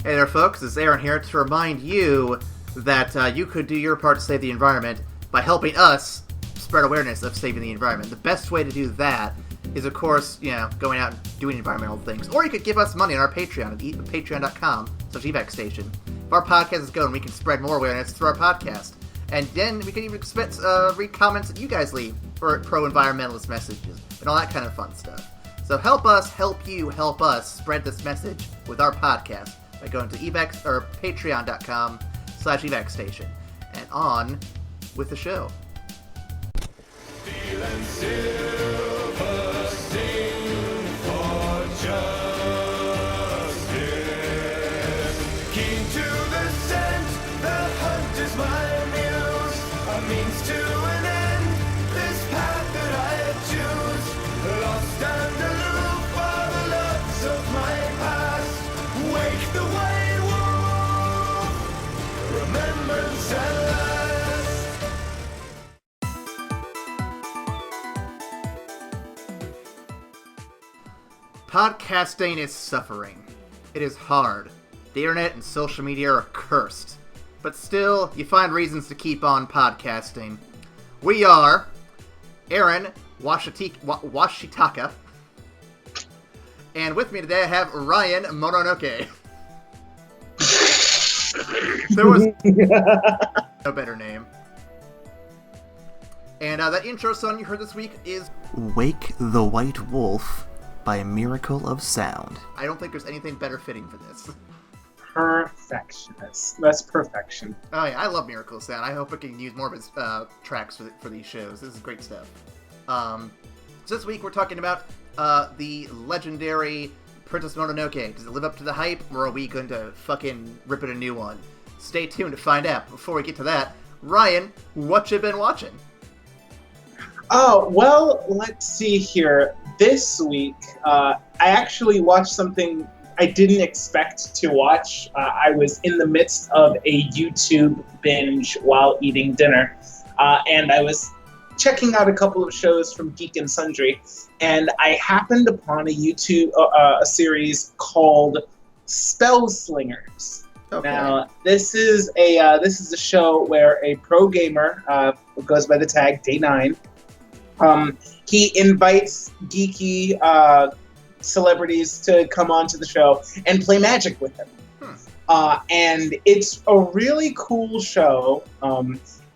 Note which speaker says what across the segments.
Speaker 1: Hey there, folks. It's Aaron here to remind you that you could do your part to save the environment by helping us spread awareness of saving the environment. The best way to do that is, of course, going out and doing environmental things. Or you could give us money on our Patreon at patreon.com/evacstation. If our podcast is going, we can spread more awareness through our podcast. And then we can even read comments that you guys leave for pro-environmentalist messages and all that kind of fun stuff. So help us, help you, help us spread this message with our podcast by going to patreon.com/evacstation. And on with the show.
Speaker 2: Stealing silver, sing for justice. Keen to the scent, the hunt is my muse. A means to an end, this path that I choose. Lost and aloof are the loves of my past. Wake the white wolf, remembrance and last.
Speaker 1: Podcasting is suffering. It is hard. The internet and social media are cursed. But still, you find reasons to keep on podcasting. We are Aaron Washitaka. And with me today I have Ryan Mononoke. There was no better name. And that intro song you heard this week is Wake the White Wolf by Miracle of Sound. I don't think there's anything better fitting for this.
Speaker 3: Perfectionist. That's perfection.
Speaker 1: Oh yeah, I love Miracle of Sound. I hope I can use more of his tracks for these shows. This is great stuff. So this week we're talking about the legendary Princess Mononoke. Does it live up to the hype, or are we going to fucking rip it a new one? Stay tuned to find out. Before we get to that, Ryan, what you been watching?
Speaker 3: Oh, well, let's see here. This week, I actually watched something I didn't expect to watch. I was in the midst of a YouTube binge while eating dinner, and I was checking out a couple of shows from Geek and Sundry, and I happened upon a YouTube a series called Spellslingers.
Speaker 1: Okay.
Speaker 3: Now, this is a show where a pro gamer goes by the tag Day9. He invites geeky celebrities to come onto the show and play Magic with him. And it's a really cool show.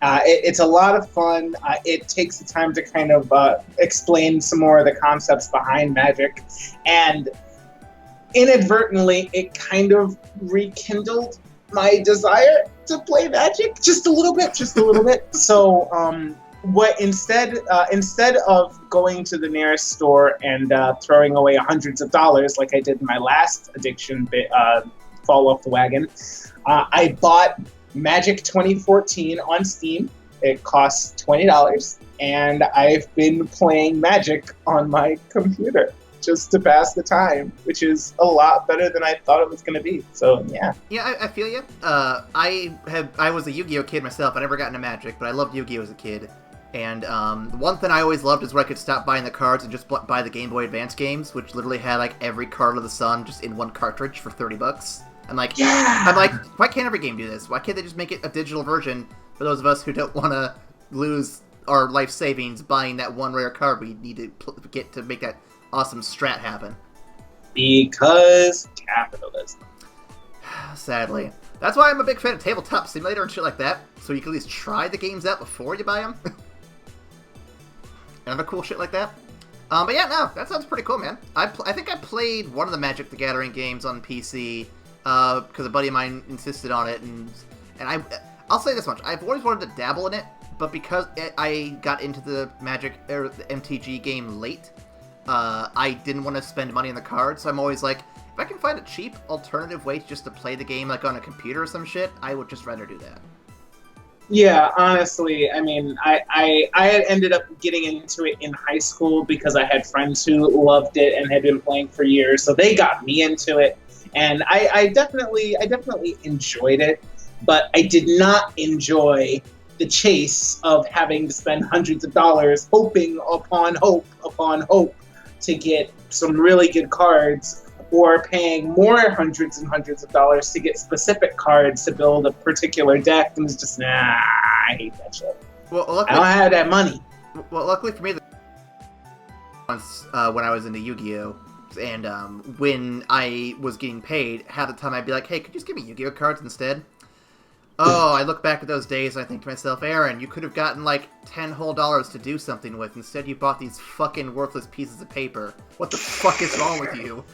Speaker 3: It's a lot of fun. It takes the time to kind of explain some more of the concepts behind Magic. And inadvertently, it kind of rekindled my desire to play Magic just a little bit. So, what instead of going to the nearest store and throwing away hundreds of dollars like I did in my last addiction fall off the wagon, I bought Magic 2014 on Steam. It costs $20, and I've been playing Magic on my computer just to pass the time, which is a lot better than I thought it was going to be. So yeah.
Speaker 1: Yeah, I feel you. I was a Yu-Gi-Oh kid myself. I never got into Magic, but I loved Yu-Gi-Oh as a kid. And the one thing I always loved is where I could stop buying the cards and just buy the Game Boy Advance games, which literally had like every card of the sun just in one cartridge for $30. I'm like, why can't every game do this? Why can't they just make it a digital version for those of us who don't want to lose our life savings buying that one rare card we need to get to make that awesome strat happen?
Speaker 3: Because capitalism.
Speaker 1: Sadly. That's why I'm a big fan of Tabletop Simulator and shit like that, so you can at least try the games out before you buy them. And other cool shit like that. But yeah, no, that sounds pretty cool, man. I think I played one of the Magic the Gathering games on PC, because a buddy of mine insisted on it, and I'll say this much, I've always wanted to dabble in it, but because I got into the Magic, or the MTG game late, I didn't want to spend money on the cards, so I'm always like, if I can find a cheap alternative way just to play the game, like on a computer or some shit, I would just rather do that.
Speaker 3: Yeah, honestly, I mean, I had ended up getting into it in high school because I had friends who loved it and had been playing for years, so they got me into it, and I definitely enjoyed it, but I did not enjoy the chase of having to spend hundreds of dollars hoping upon hope to get some really good cards or paying more hundreds and hundreds of dollars to get specific cards to build a particular deck, and it's just, nah, I hate that shit.
Speaker 1: Well, luckily,
Speaker 3: I don't have that money.
Speaker 1: Well, luckily for me, once when I was into Yu-Gi-Oh! And when I was getting paid, half the time I'd be like, hey, could you just give me Yu-Gi-Oh! Cards instead? Oh, I look back at those days and I think to myself, Aaron, you could have gotten like $10 whole to do something with. Instead, you bought these fucking worthless pieces of paper. What the fuck is wrong with you?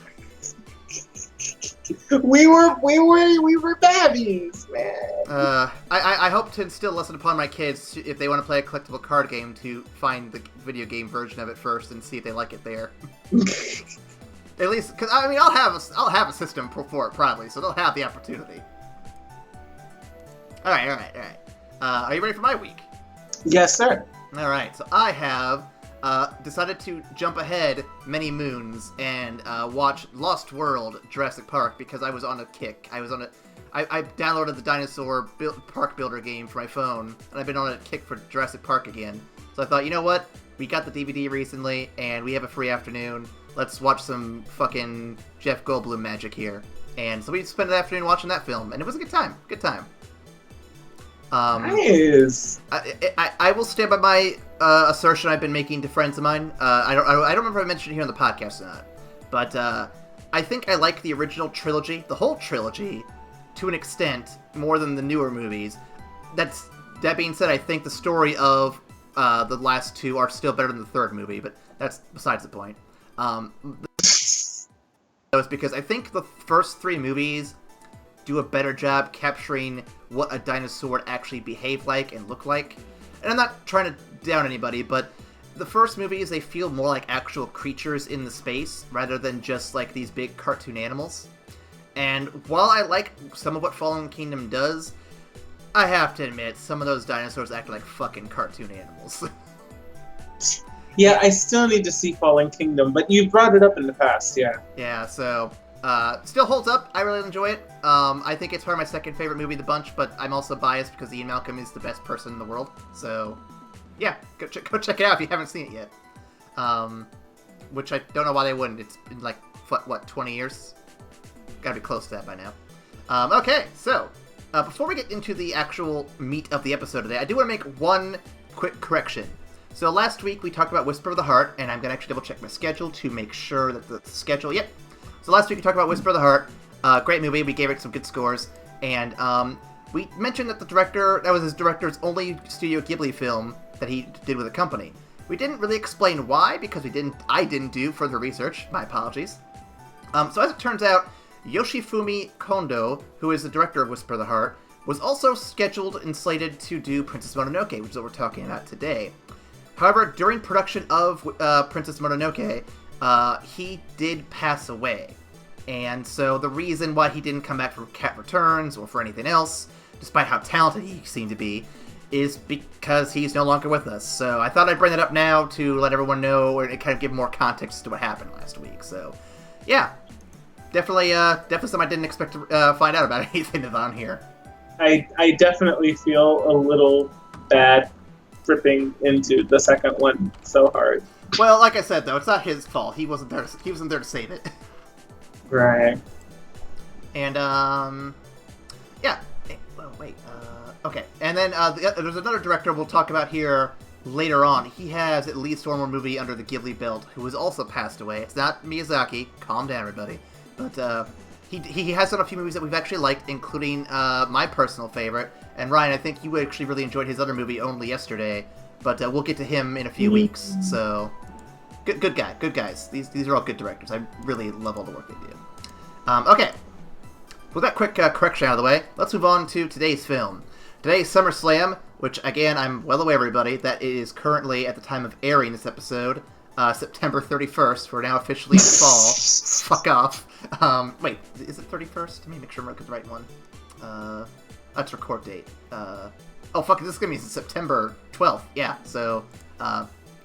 Speaker 3: We were babbies, man.
Speaker 1: I hope to instill a lesson upon my kids if they want to play a collectible card game to find the video game version of it first and see if they like it there. At least, because I mean, I'll have a system for it probably, so they'll have the opportunity. All right. Are you ready for my week?
Speaker 3: Yes, sir.
Speaker 1: All right. So I have decided to jump ahead many moons and watch Lost World: Jurassic Park because I was on a kick. I downloaded the Dinosaur Park Builder game for my phone, and I've been on a kick for Jurassic Park again. So I thought, you know what? We got the DVD recently, and we have a free afternoon. Let's watch some fucking Jeff Goldblum magic here. And so we spent the afternoon watching that film, and it was a good time. Good time.
Speaker 3: Nice.
Speaker 1: I will stand by my assertion I've been making to friends of mine. I don't remember if I mentioned it here on the podcast or not, but I think I like the original trilogy, the whole trilogy, to an extent more than the newer movies. That being said, I think the story of the last two are still better than the third movie, but that's besides the point. That was because I think the first three movies do a better job capturing what a dinosaur would actually behave like and look like. And I'm not trying to down anybody, but the first movies, they feel more like actual creatures in the space rather than just like these big cartoon animals. And while I like some of what Fallen Kingdom does, I have to admit, some of those dinosaurs act like fucking cartoon animals.
Speaker 3: Yeah, I still need to see Fallen Kingdom, but you brought it up in the past, yeah.
Speaker 1: Yeah, so, still holds up. I really enjoy it. I think it's probably my second favorite movie of the bunch, but I'm also biased because Ian Malcolm is the best person in the world. So, yeah, go check it out if you haven't seen it yet. Which I don't know why they wouldn't. It's been like, what 20 years? Gotta be close to that by now. Okay, so, before we get into the actual meat of the episode today, I do want to make one quick correction. So last week we talked about Whisper of the Heart, and I'm going to actually double check my schedule to make sure that the schedule, yep. So last week we talked about Whisper of the Heart, great movie, we gave it some good scores, and we mentioned that that was his director's only Studio Ghibli film that he did with a company. We didn't really explain why, because I didn't do further research, my apologies. So as it turns out, Yoshifumi Kondo, who is the director of Whisper of the Heart, was also scheduled and slated to do Princess Mononoke, which is what we're talking about today. However, during production of Princess Mononoke, he did pass away. And so the reason why he didn't come back for Cat Returns or for anything else, despite how talented he seemed to be, is because he's no longer with us. So I thought I'd bring that up now to let everyone know and kind of give more context to what happened last week. So, yeah, definitely something I didn't expect to find out about anything on here.
Speaker 3: I definitely feel a little bad ripping into the second one so hard.
Speaker 1: Well, like I said, though, it's not his fault. He wasn't there to save it.
Speaker 3: Right.
Speaker 1: And, yeah. Oh, wait. Okay. And then there's another director we'll talk about here later on. He has at least one more movie under the Ghibli belt who has also passed away. It's not Miyazaki. Calm down, everybody. But he has done a few movies that we've actually liked, including my personal favorite. And Ryan, I think you actually really enjoyed his other movie, Only Yesterday. But we'll get to him in a few weeks. So, good guy. Good guys. These are all good directors. I really love all the work they do. Okay. With that quick correction out of the way, let's move on to today's film. Today's SummerSlam, which, again, I'm well aware, everybody, that it is currently, at the time of airing this episode, September 31st. We're now officially in fall. Fuck off. Wait, is it 31st? Let me make sure I'm looking at the right one. That's record date. Oh, fuck, this is going to be September 12th. Yeah, so,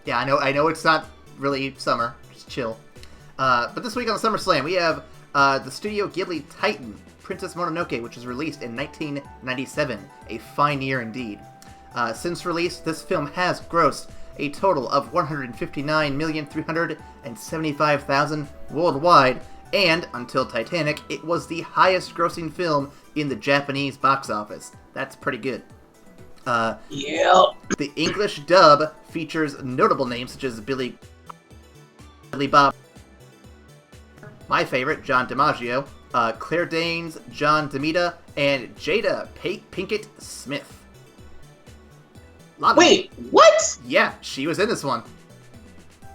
Speaker 1: yeah, I know it's not really summer. Just chill. But this week on the SummerSlam, we have the Studio Ghibli Titan, Princess Mononoke, which was released in 1997. A fine year indeed. Since release, this film has grossed a total of $159,375,000 worldwide, And, until Titanic, it was the highest-grossing film in the Japanese box office. That's pretty good.
Speaker 3: Yeah.
Speaker 1: The English dub features notable names such as Billy Bob, my favorite, John DiMaggio, Claire Danes, John DeMita, and Jada Pinkett Smith.
Speaker 3: Wait, what?
Speaker 1: Yeah, she was in this one.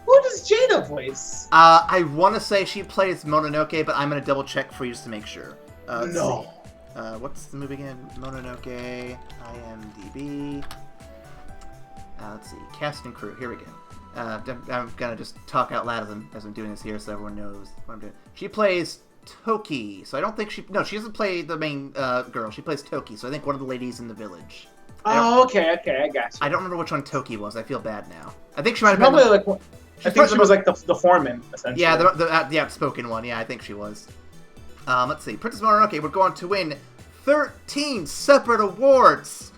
Speaker 3: Who does Jada voice?
Speaker 1: I want to say she plays Mononoke, but I'm going to double check for you just to make sure.
Speaker 3: No.
Speaker 1: What's the movie again? Mononoke, IMDb. Let's see, cast and crew. Here we go. I'm gonna just talk out loud as I'm doing this here, so everyone knows what I'm doing. She plays Toki, so I don't think she doesn't play the main girl. She plays Toki, so I think one of the ladies in the village.
Speaker 3: Oh, okay, I got you.
Speaker 1: I don't remember which one Toki was. I feel bad now. I think she might have
Speaker 3: Probably
Speaker 1: been
Speaker 3: like. I think she was like the foreman, essentially.
Speaker 1: Yeah, the outspoken one. Yeah, I think she was. Let's see. Princess Mononoke would go on to win 13 separate awards.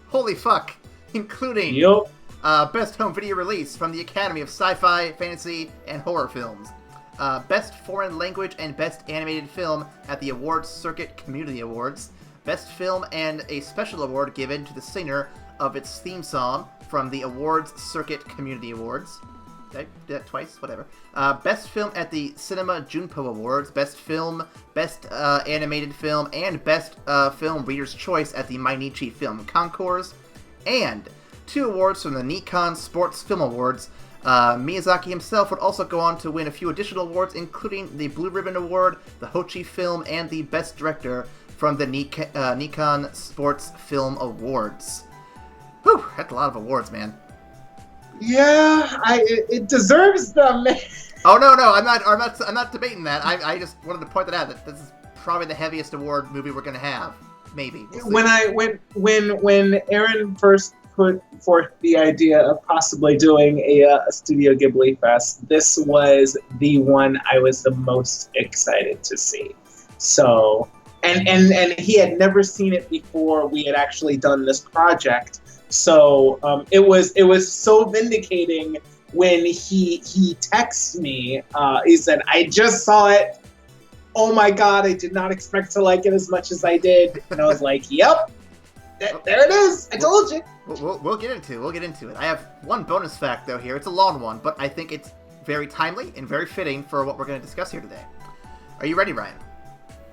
Speaker 1: Holy fuck. Including Best Home Video Release from the Academy of Sci-Fi, Fantasy, and Horror Films. Best Foreign Language and Best Animated Film at the Awards Circuit Community Awards. Best Film and a special award given to the singer of its theme song from the Awards Circuit Community Awards. Did I do that twice? Whatever. Best Film at the Cinema Junpo Awards. Best Film, Best Animated Film, and Best Film Reader's Choice at the Mainichi Film Concours. And 2 awards from the Nikon Sports Film Awards. Miyazaki himself would also go on to win a few additional awards, including the Blue Ribbon Award, the Hochi Film, and the Best Director from the Nikon Sports Film Awards. Whew, that's a lot of awards, man.
Speaker 3: Yeah, it deserves them.
Speaker 1: Oh no, I'm not debating that. I just wanted to point that out that this is probably the heaviest award movie we're gonna have. Maybe. We'll
Speaker 3: when Aaron first put forth the idea of possibly doing a Studio Ghibli fest, this was the one I was the most excited to see. So, and he had never seen it before we had actually done this project. So it was so vindicating when he texted me. He said, "I just saw it. Oh my god, I did not expect to like it as much as I did." And I was like, "Yep, there it is. I told you."
Speaker 1: We'll get into it. I have one bonus fact though here. It's a long one, but I think it's very timely and very fitting for what we're going to discuss here today. Are you ready, Ryan?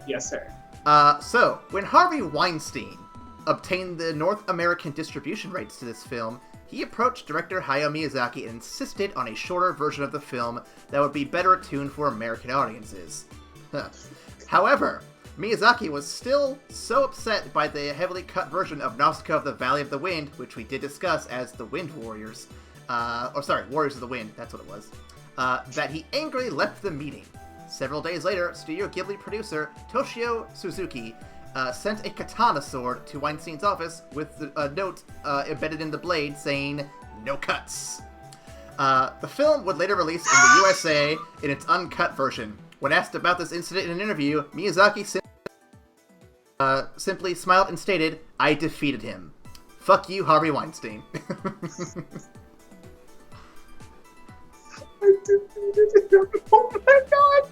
Speaker 3: Yes, sir.
Speaker 1: So when Harvey Weinstein obtained the North American distribution rights to this film, he approached director Hayao Miyazaki and insisted on a shorter version of the film that would be better attuned for American audiences. However, Miyazaki was still so upset by the heavily cut version of Nausicaa of the Valley of the Wind, which we did discuss as the Wind Warriors, Warriors of the Wind, that's what it was, that he angrily left the meeting. Several days later, Studio Ghibli producer Toshio Suzuki sent a katana sword to Weinstein's office with a note embedded in the blade saying, "No cuts." The film would later release in the USA in its uncut version. When asked about this incident in an interview, Miyazaki simply smiled and stated, "I defeated him. Fuck you, Harvey Weinstein."
Speaker 3: I defeated him. Oh my god,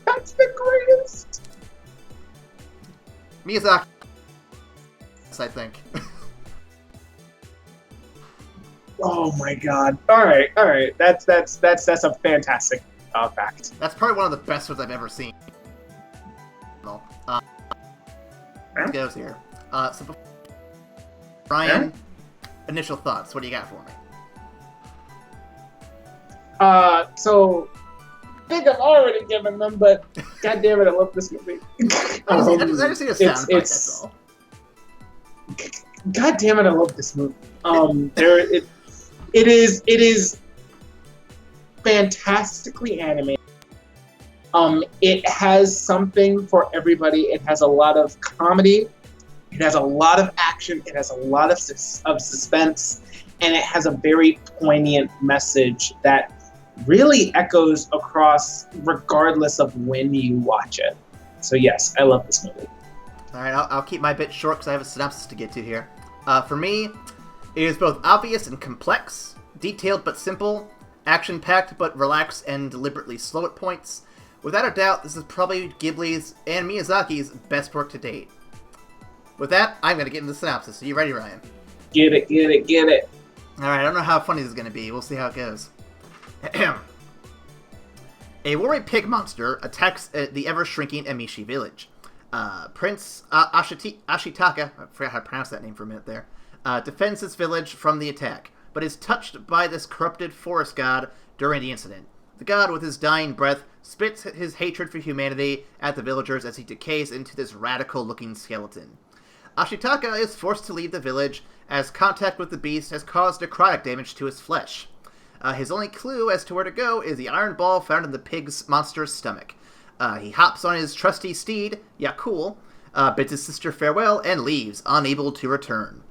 Speaker 3: that's the greatest.
Speaker 1: Miyazaki, I think.
Speaker 3: Oh my god! All right. That's a fantastic fact.
Speaker 1: That's probably one of the best ones I've ever seen. It goes here. So, Ryan, initial thoughts. What do you got for me?
Speaker 3: So I think I've already given them, but god damn it, I love this movie.
Speaker 1: I just need a sound bite, that's all.
Speaker 3: God damn it, I love this movie. It is fantastically animated. It has something for everybody. It has a lot of comedy. It has a lot of action. It has a lot of suspense, and it has a very poignant message that really echoes across regardless of when you watch it. So yes, I love this movie.
Speaker 1: All right, I'll keep my bit short because I have a synopsis to get to here. For me, it is both obvious and complex, detailed but simple, action-packed but relaxed and deliberately slow at points, Without a doubt, this is probably Ghibli's and Miyazaki's best work to date. With that, I'm going to get into the synopsis. Are you ready, Ryan?
Speaker 3: Get it, get it, get it.
Speaker 1: Alright, I don't know how funny this is going to be. We'll see how it goes. A wormy pig monster attacks the ever-shrinking Emishi village. Prince Ashitaka, I forgot how to pronounce that name for a minute there, defends his village from the attack, but is touched by this corrupted forest god during the incident. The god, with his dying breath, spits his hatred for humanity at the villagers as he decays into this radical-looking skeleton. Ashitaka is forced to leave the village as contact with the beast has caused necrotic damage to his flesh. His only clue as to where to go is the iron ball found in the pig's monster's stomach. He hops on his trusty steed, Yakul, bids his sister farewell, and leaves, unable to return.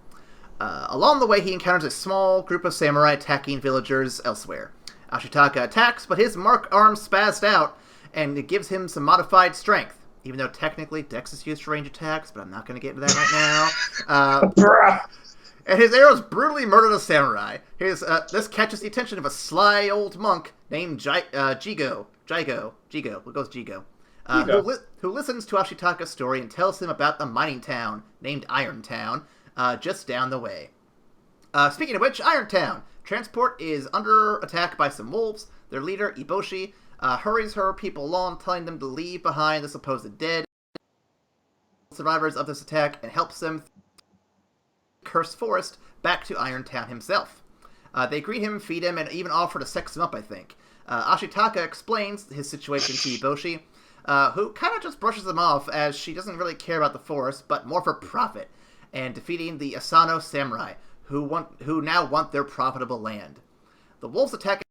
Speaker 1: Along the way, he encounters a small group of samurai attacking villagers elsewhere. Ashitaka attacks, but his mark arm spazzed out, and it gives him some modified strength. Even though technically Dex is used for range attacks, but I'm not going to get into that right now. And his arrows brutally murdered a samurai. This catches the attention of a sly old monk named Jigo. We'll go with Jigo. Who listens to Ashitaka's story and tells him about the mining town named Iron Town, just down the way. Speaking of which, Iron Town. Transport is under attack by some wolves. Their leader, Iboshi, hurries her people along, telling them to leave behind the supposed dead survivors of this attack and helps them cursed forest back to Iron Town himself. They greet him, feed him, and even offer to sex him up, I think. Ashitaka explains his situation to Iboshi, who kind of just brushes him off as she doesn't really care about the forest, but more for profit, and defeating the Asano samurai, who now want their profitable land. The wolves attack.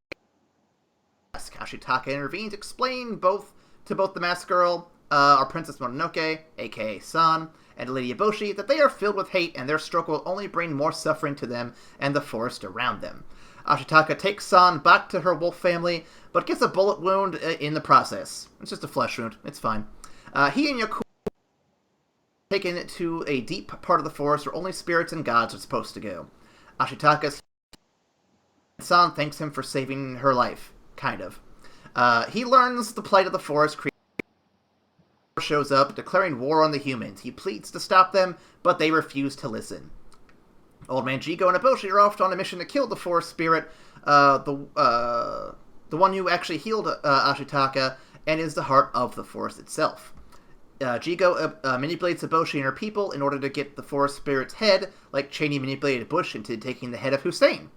Speaker 1: Ashitaka intervenes, explaining to both the masked girl, our Princess Mononoke, aka San, and Lady Iboshi, that they are filled with hate and their stroke will only bring more suffering to them and the forest around them. Ashitaka takes San back to her wolf family, but gets a bullet wound in the process. It's just a flesh wound. It's fine. He and Yaku taken to a deep part of the forest where only spirits and gods are supposed to go. Ashitaka's San thanks him for saving her life. Kind of. He learns the plight of the forest. Shows up, declaring war on the humans. He pleads to stop them, but they refuse to listen. Old Man Jigo and Iboshi are off on a mission to kill the forest spirit, the one who actually healed Ashitaka, and is the heart of the forest itself. Jigo manipulates Iboshi and her people in order to get the forest spirit's head, like Cheney manipulated Bush into taking the head of Hussein.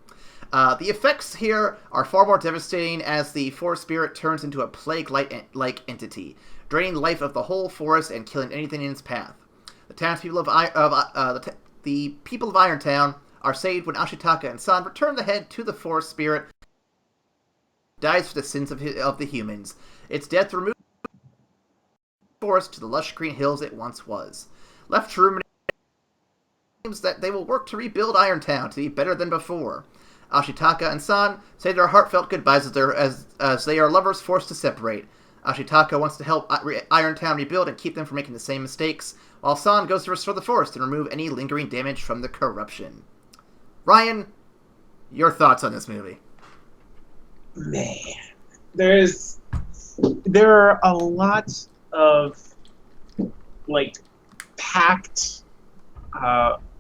Speaker 1: The effects here are far more devastating as the forest spirit turns into a plague-like entity, draining the life of the whole forest and killing anything in its path. The townspeople the people of Iron Town are saved when Ashitaka and San return the head to the forest spirit, dies for the sins of the humans. Its death removes the forest to the lush green hills it once was. Left to ruminate that they will work to rebuild Iron Town to be better than before. Ashitaka and San say their heartfelt goodbyes as they are lovers forced to separate. Ashitaka wants to help Iron Town rebuild and keep them from making the same mistakes, while San goes to restore the forest and remove any lingering damage from the corruption. Ryan, your thoughts on this movie?
Speaker 3: Man, there are a lot of packed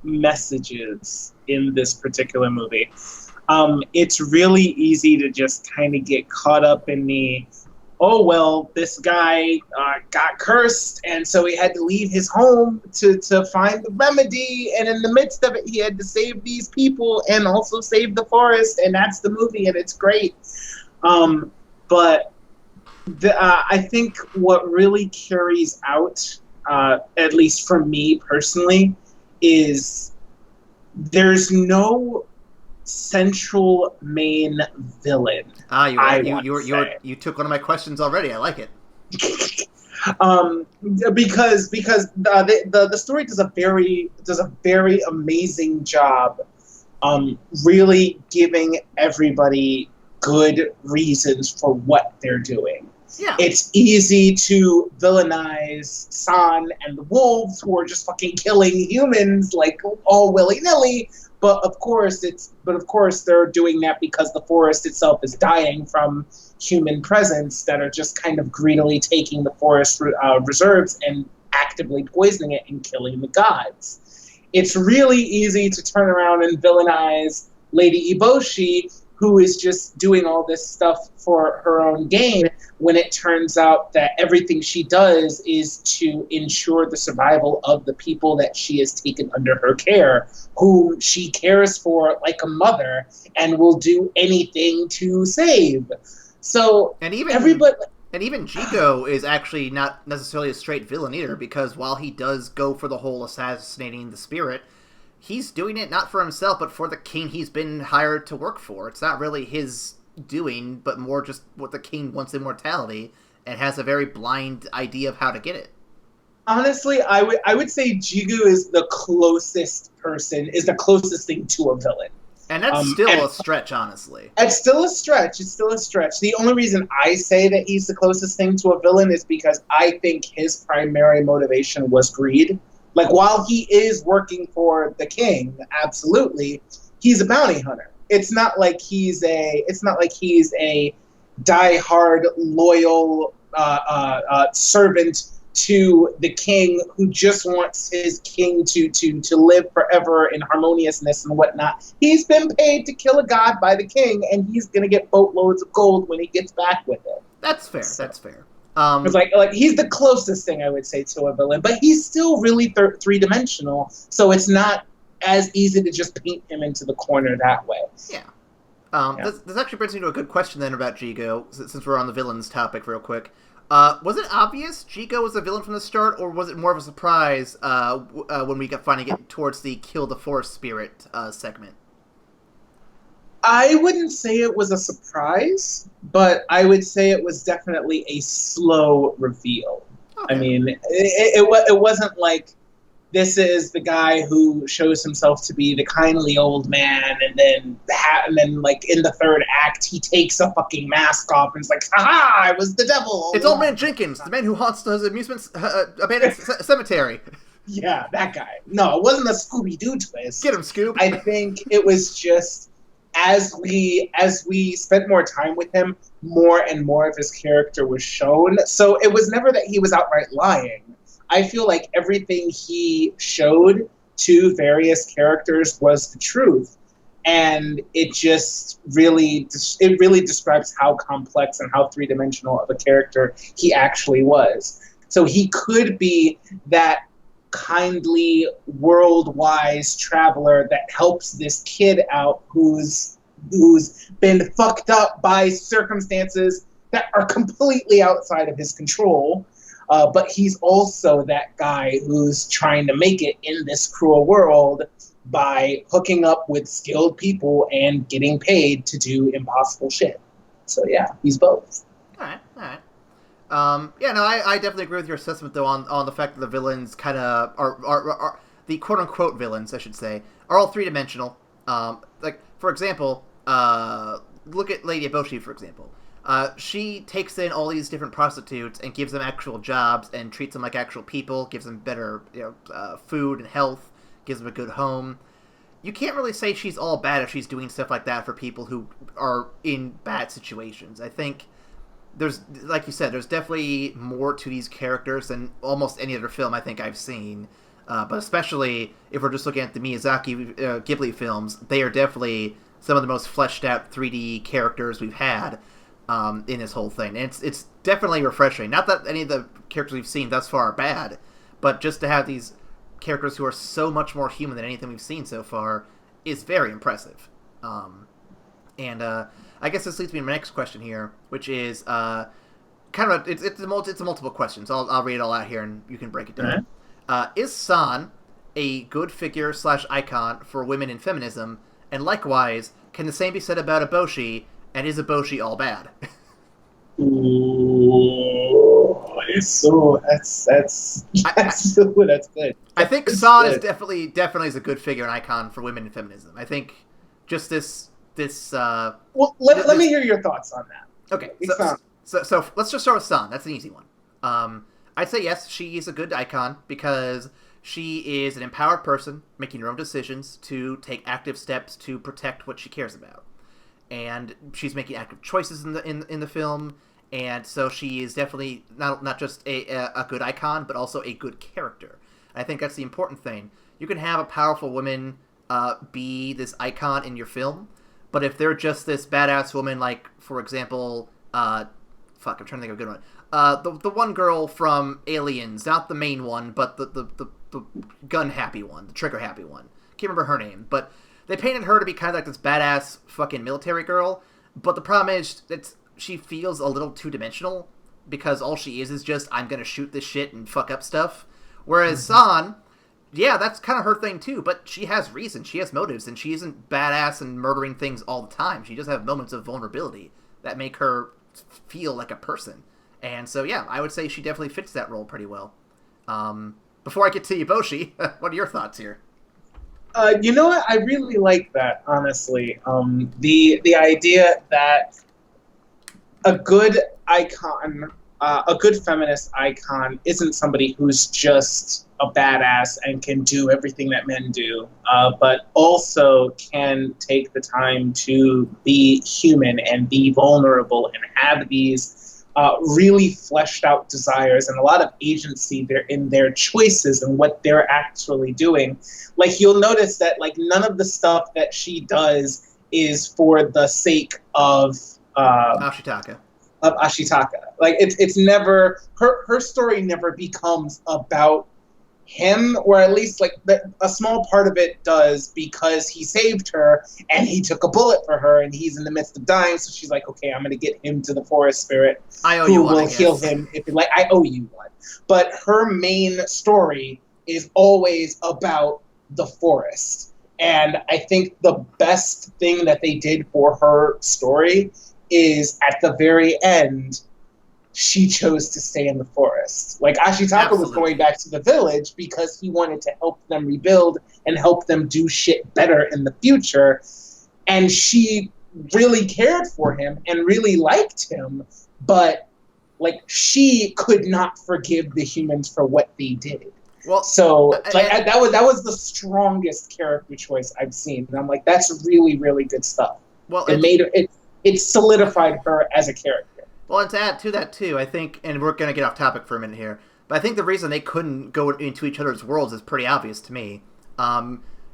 Speaker 3: messages in this particular movie. It's really easy to just kind of get caught up in the, oh, well, this guy got cursed, and so he had to leave his home to find the remedy, and in the midst of it, he had to save these people and also save the forest, and that's the movie, and it's great. But I think what really carries out, at least for me personally, is there's no central main villain.
Speaker 1: You took one of my questions already. I like it.
Speaker 3: Because the story does a very amazing job really giving everybody good reasons for what they're doing.
Speaker 1: Yeah.
Speaker 3: It's easy to villainize San and the wolves who are just fucking killing humans like all willy-nilly, But of course they're doing that because the forest itself is dying from human presence that are just kind of greedily taking the forest reserves and actively poisoning it and killing the gods. It's really easy to turn around and villainize Lady Eboshi, who is just doing all this stuff for her own gain, when it turns out that everything she does is to ensure the survival of the people that she has taken under her care, whom she cares for like a mother and will do anything to save. So
Speaker 1: and even Jigo is actually not necessarily a straight villain either, because while he does go for the whole assassinating the spirit, he's doing it not for himself, but for the king he's been hired to work for. It's not really his doing, but more just what the king wants immortality, and has a very blind idea of how to get it.
Speaker 3: Honestly, I would say Jigu is the closest thing to a villain.
Speaker 1: And that's still a stretch, honestly.
Speaker 3: It's still a stretch. The only reason I say that he's the closest thing to a villain is because I think his primary motivation was greed. Like, while he is working for the king, absolutely, he's a bounty hunter. It's not like he's a die-hard, loyal servant to the king who just wants his king to live forever in harmoniousness and whatnot. He's been paid to kill a god by the king, and he's going to get boatloads of gold when he gets back with it.
Speaker 1: That's fair. That's fair.
Speaker 3: It's like he's the closest thing I would say to a villain, but he's still really three-dimensional, so it's not as easy to just paint him into the corner that way.
Speaker 1: Yeah. This actually brings me to a good question then about Jigo, since we're on the villains topic real quick. Was it obvious Jigo was a villain from the start, or was it more of a surprise when we finally get towards the kill the forest spirit segment?
Speaker 3: I wouldn't say it was a surprise, but I would say it was definitely a slow reveal. Okay. I mean, it wasn't like this is the guy who shows himself to be the kindly old man, and then like in the third act he takes a fucking mask off and is like, "Ha! I was the devil."
Speaker 1: It's Old Man Jenkins, the man who haunts his abandoned cemetery.
Speaker 3: Yeah, that guy. No, it wasn't a Scooby-Doo twist.
Speaker 1: Get him, Scoob.
Speaker 3: I think it was just as we spent more time with him, more and more of his character was shown. So it was never that he was outright lying. I feel like everything he showed to various characters was the truth. And it just really describes how complex and how three-dimensional of a character he actually was. So he could be that kindly, world-wise traveler that helps this kid out who's been fucked up by circumstances that are completely outside of his control. But he's also that guy who's trying to make it in this cruel world by hooking up with skilled people and getting paid to do impossible shit. So yeah, he's both.
Speaker 1: All right. I definitely agree with your assessment, though, on the fact that the villains kind of are the quote-unquote villains, I should say, are all three-dimensional. Like, for example, look at Lady Eboshi, for example. She takes in all these different prostitutes and gives them actual jobs and treats them like actual people, gives them better food and health, gives them a good home. You can't really say she's all bad if she's doing stuff like that for people who are in bad situations. I think there's, like you said, there's definitely more to these characters than almost any other film I think I've seen. But especially if we're just looking at the Miyazaki Ghibli films, they are definitely some of the most fleshed out 3D characters we've had in this whole thing. And it's definitely refreshing. Not that any of the characters we've seen thus far are bad, but just to have these characters who are so much more human than anything we've seen so far is very impressive. I guess this leads me to my next question here, which is kind of it's a multiple question, so I'll read it all out here and you can break it down. Is San a good figure / icon for women in feminism? And likewise, can the same be said about Eboshi? And is Eboshi all bad?
Speaker 3: Ooh, that's good.
Speaker 1: I think San is definitely is a good figure and icon for women in feminism. I think just this.
Speaker 3: Well, let me hear your thoughts on that.
Speaker 1: Okay, so let's just start with San. That's an easy one. I'd say yes, she is a good icon because She is an empowered person making her own decisions to take active steps to protect what she cares about, and she's making active choices in the film. And so she is definitely not just a good icon, but also a good character. I think that's the important thing. You can have a powerful woman be this icon in your film, but if they're just this badass woman, like, for example, I'm trying to think of a good one. The one girl from Aliens, not the main one, but the gun-happy one, the trigger-happy one. Can't remember her name, but they painted her to be kind of like this badass fucking military girl, but the problem is she feels a little two-dimensional, because all she is just, I'm gonna shoot this shit and fuck up stuff. Whereas San, yeah, that's kind of her thing too, but she has reason, she has motives, and she isn't badass and murdering things all the time. She does have moments of vulnerability that make her feel like a person. And so, yeah, I would say she definitely fits that role pretty well. Before I get to Eboshi, what are your thoughts here?
Speaker 3: You know what? I really like that, honestly. The idea that a good icon, a good feminist icon, isn't somebody who's just a badass and can do everything that men do, but also can take the time to be human and be vulnerable and have these really fleshed out desires and a lot of agency in their choices and what they're actually doing. Like, you'll notice that, like, none of the stuff that she does is for the sake of
Speaker 1: Ashitaka.
Speaker 3: Like, it's never, her story never becomes about him, or at least, like, a small part of it does, because he saved her and he took a bullet for her and he's in the midst of dying, so she's like, okay, I'm going to get him to the forest spirit who will heal him if you like. I owe you one. But her main story is always about the forest. And I think the best thing that they did for her story is, at the very end, she chose to stay in the forest. Like, Ashitaka was going back to the village because he wanted to help them rebuild and help them do shit better in the future. And she really cared for him and really liked him, but, like, she could not forgive the humans for what they did. Well, so, like, that was the strongest character choice I've seen. And I'm like, that's really, really good stuff. Well, it solidified her as a character.
Speaker 1: Well, and to add to that, too, I think, and we're going to get off topic for a minute here, but I think the reason they couldn't go into each other's worlds is pretty obvious to me.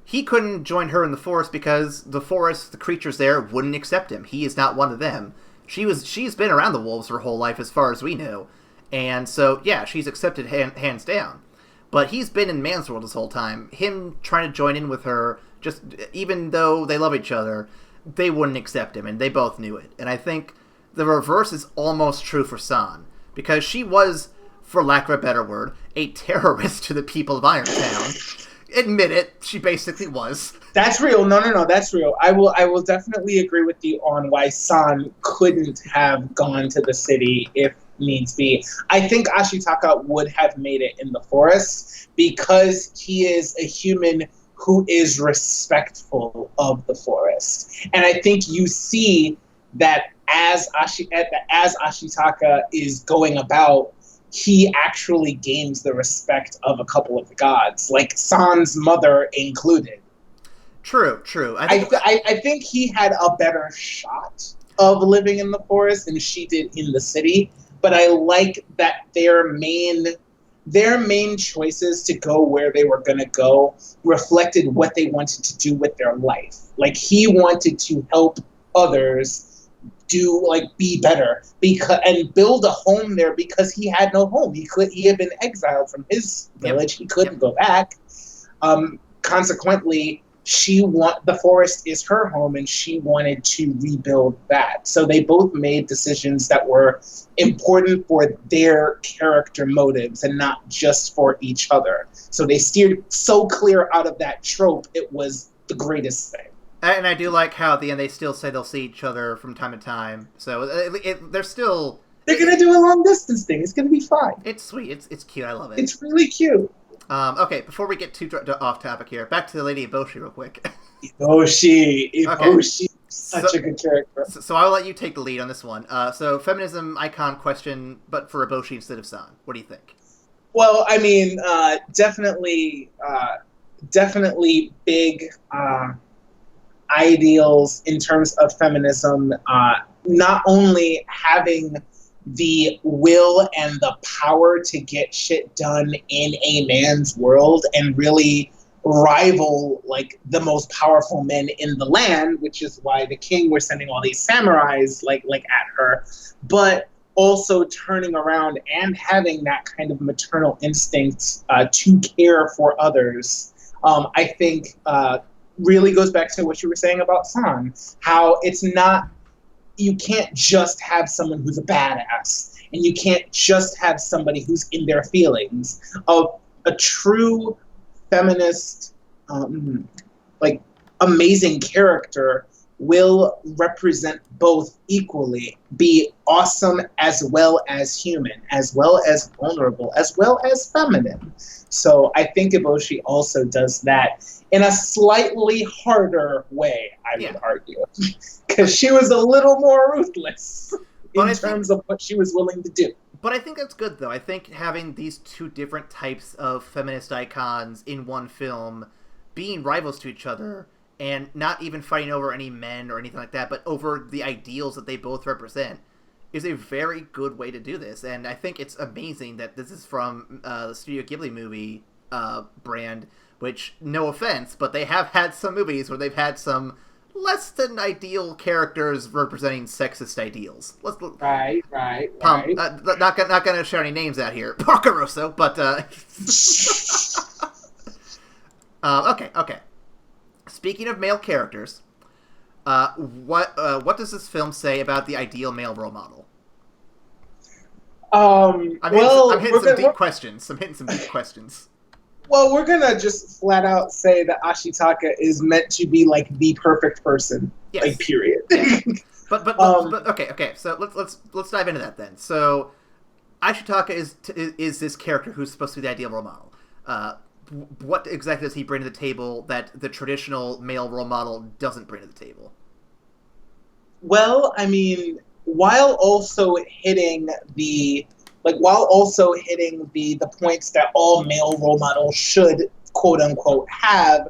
Speaker 1: He couldn't join her in the forest because the forest, the creatures there, wouldn't accept him. He is not one of them. She's been around the wolves her whole life, as far as we know. And so, yeah, she's accepted hands down. But he's been in man's world this whole time. Him trying to join in with her, just even though they love each other, they wouldn't accept him, and they both knew it. And I think the reverse is almost true for San, because she was, for lack of a better word, a terrorist to the people of Irontown. Admit it, she basically was.
Speaker 3: That's real. No, that's real. I will definitely agree with you on why San couldn't have gone to the city if needs be. I think Ashitaka would have made it in the forest because he is a human who is respectful of the forest. And I think you see that as Ashitaka is going about, he actually gains the respect of a couple of the gods, like San's mother included.
Speaker 1: True.
Speaker 3: I think he had a better shot of living in the forest than she did in the city, but I like that their main choices to go where they were going to go reflected what they wanted to do with their life. Like, he wanted to help others be better and build a home there because he had no home. He had been exiled from his village. He couldn't go back. Consequently, the forest is her home, and she wanted to rebuild that. So they both made decisions that were important for their character motives and not just for each other. So they steered so clear out of that trope, it was the greatest thing.
Speaker 1: And I do like how at the end they still say they'll see each other from time to time. So they're still...
Speaker 3: They're going to do a long distance thing. It's going to be fine.
Speaker 1: It's sweet. It's cute. I love it.
Speaker 3: It's really cute.
Speaker 1: Okay, before we get too off topic here, back to the Lady Eboshi real quick.
Speaker 3: Eboshi. Okay. Such a good character.
Speaker 1: So I'll let you take the lead on this one. So feminism icon question, but for Eboshi instead of San. What do you think?
Speaker 3: Well, I mean, definitely big ideals in terms of feminism. Not only having the will and the power to get shit done in a man's world and really rival like the most powerful men in the land, which is why the king was sending all these samurais like at her, but also turning around and having that kind of maternal instinct to care for others. I think really goes back to what you were saying about San, how it's not, you can't just have someone who's a badass, and you can't just have somebody who's in their feelings. A true feminist, like amazing character will represent both equally, be awesome as well as human, as well as vulnerable, as well as feminine. So I think Eboshi also does that in a slightly harder way, I would argue, because she was a little more ruthless in terms of what she was willing to do.
Speaker 1: But I think that's good, though. I think having these two different types of feminist icons in one film being rivals to each other and not even fighting over any men or anything like that, but over the ideals that they both represent is a very good way to do this. And I think it's amazing that this is from the Studio Ghibli movie brand, which, no offense, but they have had some movies where they've had some less than ideal characters representing sexist ideals.
Speaker 3: Right.
Speaker 1: Not gonna shout any names out here, Porcarosso, but okay. Speaking of male characters, what does this film say about the ideal male role model? I'm hitting some deep questions.
Speaker 3: Well, we're gonna just flat out say that Ashitaka is meant to be like the perfect person, like period.
Speaker 1: Yeah. But okay. So let's dive into that then. So Ashitaka is this character who's supposed to be the ideal role model. What exactly does he bring to the table that the traditional male role model doesn't bring to the table?
Speaker 3: Well, I mean, while also hitting the points that all male role models should, quote unquote, have,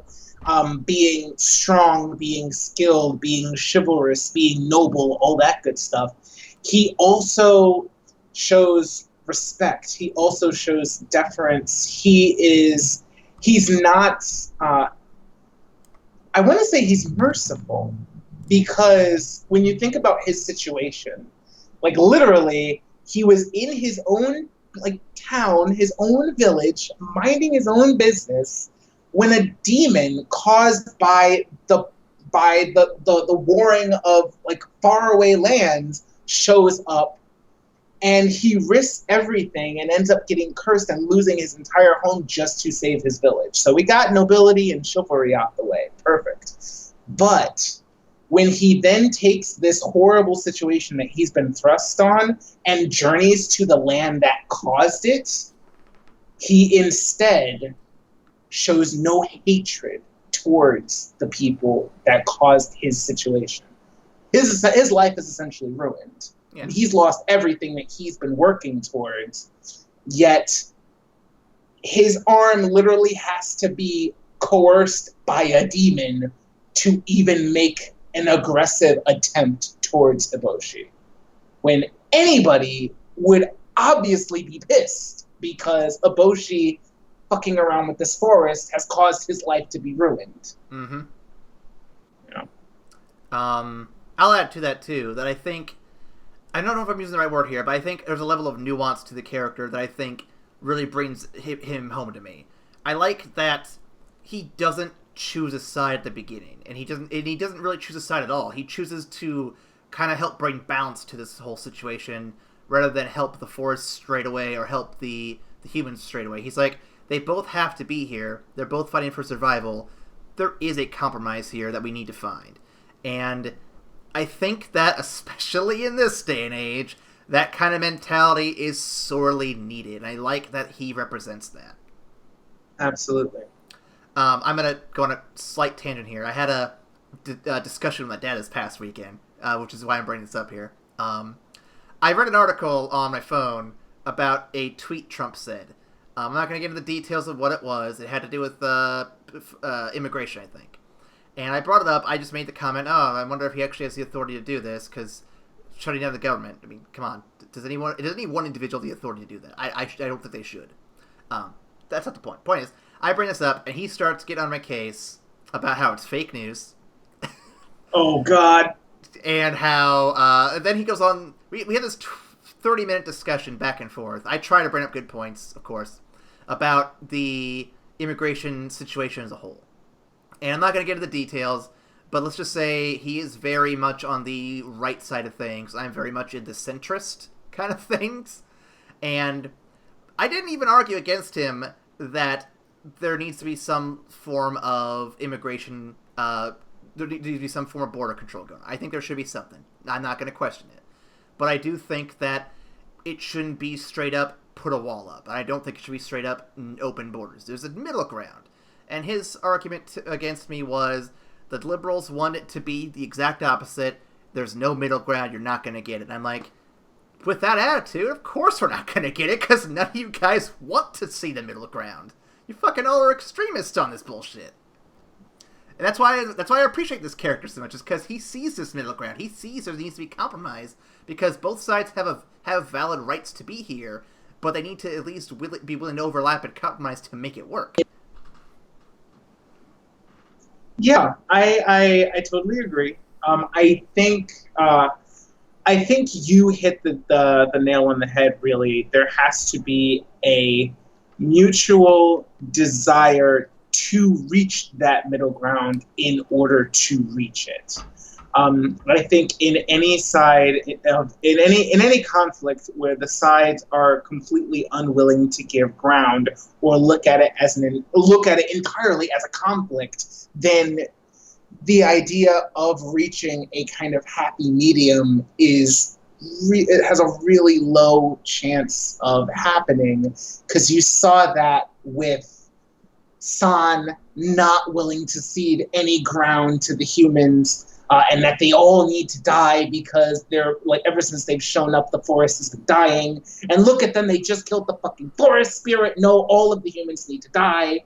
Speaker 3: being strong, being skilled, being chivalrous, being noble, all that good stuff, he also shows respect. He also shows deference. He's not, I want to say he's merciful, because when you think about his situation, like literally, he was in his own like town, his own village, minding his own business, when a demon caused by the warring of like faraway lands shows up, and he risks everything and ends up getting cursed and losing his entire home just to save his village. So we got nobility and chivalry out the way. Perfect. But when he then takes this horrible situation that he's been thrust on and journeys to the land that caused it, he instead shows no hatred towards the people that caused his situation. His life is essentially ruined. Yeah. He's lost everything that he's been working towards, yet his arm literally has to be coerced by a demon to even make an aggressive attempt towards Eboshi. When anybody would obviously be pissed because Eboshi fucking around with this forest has caused his life to be ruined.
Speaker 1: Mm-hmm. Yeah. I'll add to that too, that I don't know if I'm using the right word here, but I think there's a level of nuance to the character that I think really brings him home to me. I like that he doesn't choose a side at the beginning, and he doesn't really choose a side at all. He chooses to kind of help bring balance to this whole situation rather than help the forest straight away or help the humans straight away. He's like, they both have to be here. They're both fighting for survival. There is a compromise here that we need to find. And I think that, especially in this day and age, that kind of mentality is sorely needed. And I like that he represents that. Absolutely. I'm going to go on a slight tangent here. I had a discussion with my dad this past weekend, which is why I'm bringing this up here. I read an article on my phone about a tweet Trump said. I'm not going to get into the details of what it was. It had to do with immigration, I think. And I brought it up. I just made the comment, I wonder if he actually has the authority to do this, because shutting down the government, I mean, come on. Does any one individual have the authority to do that? I don't think they should. That's not the point. Point is, I bring this up, and he starts getting on my case about how it's fake news.
Speaker 3: Oh, God.
Speaker 1: And how, then he goes on, we had this 30-minute discussion back and forth. I try to bring up good points, of course, about the immigration situation as a whole. And I'm not going to get into the details, but let's just say he is very much on the right side of things. I'm very much in the centrist kind of things. And I didn't even argue against him that there needs to be some form of immigration, there needs to be some form of border control going on. I think there should be something. I'm not going to question it. But I do think that it shouldn't be straight up put a wall up. I don't think it should be straight up open borders. There's a middle ground. And his argument against me was the liberals want it to be the exact opposite. There's no middle ground. You're not going to get it. And I'm like, with that attitude, of course we're not going to get it, because none of you guys want to see the middle ground. You fucking all are extremists on this bullshit. And that's why I appreciate this character so much, is because he sees this middle ground. He sees there needs to be compromise, because both sides have valid rights to be here, but they need to at least be willing to overlap and compromise to make it work.
Speaker 3: Yeah, I totally agree. I think you hit the nail on the head, really. There has to be a mutual desire to reach that middle ground in order to reach it. I think in any side in any conflict where the sides are completely unwilling to give ground or look at it entirely as a conflict, then the idea of reaching a kind of happy medium it has a really low chance of happening, because you saw that with San not willing to cede any ground to the humans. And that they all need to die because they're, like, ever since they've shown up, the forest has been dying. And look at them, they just killed the fucking forest spirit. No, all of the humans need to die.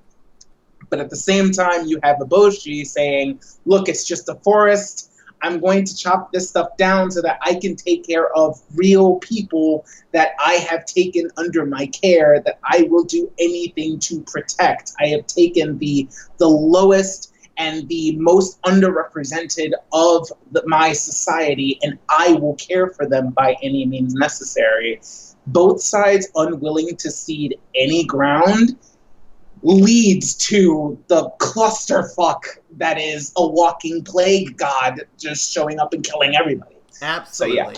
Speaker 3: But at the same time, you have Eboshi saying, look, it's just a forest. I'm going to chop this stuff down so that I can take care of real people that I have taken under my care, that I will do anything to protect. I have taken the lowest and the most underrepresented of my society, and I will care for them by any means necessary. Both sides unwilling to cede any ground leads to the clusterfuck that is a walking plague god just showing up and killing everybody.
Speaker 1: Absolutely.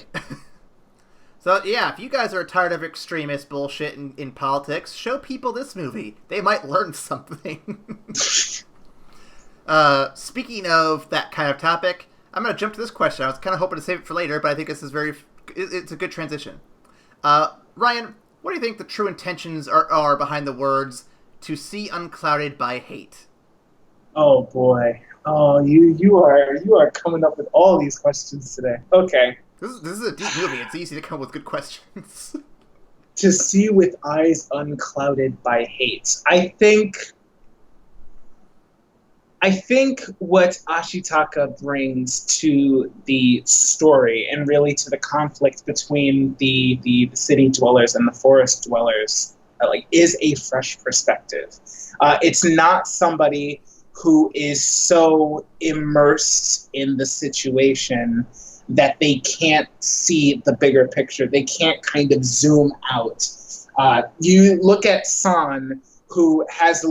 Speaker 1: So yeah, if you guys are tired of extremist bullshit in politics, show people this movie. They might learn something. Speaking of that kind of topic, I'm going to jump to this question. I was kind of hoping to save it for later, but I think this is it's a good transition. Ryan, what do you think the true intentions are behind the words, to see unclouded by hate?
Speaker 3: Oh boy. Oh, you are coming up with all these questions today. Okay.
Speaker 1: This is a deep movie. It's easy to come up with good questions.
Speaker 3: To see with eyes unclouded by hate. I think what Ashitaka brings to the story, and really to the conflict between the city dwellers and the forest dwellers, is a fresh perspective. It's not somebody who is so immersed in the situation that they can't see the bigger picture. They can't kind of zoom out. You look at San, who has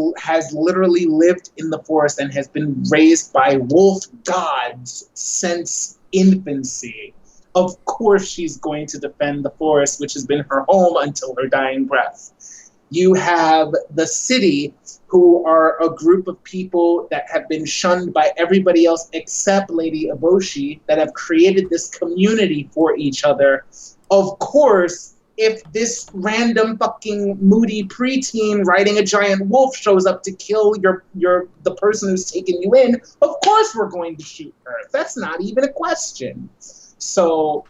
Speaker 3: literally lived in the forest and has been raised by wolf gods since infancy. Of course she's going to defend the forest, which has been her home until her dying breath. You have the city, who are a group of people that have been shunned by everybody else except Lady Eboshi, that have created this community for each other. Of course, if this random fucking moody preteen riding a giant wolf shows up to kill the person who's taken you in, of course we're going to shoot her. That's not even a question. So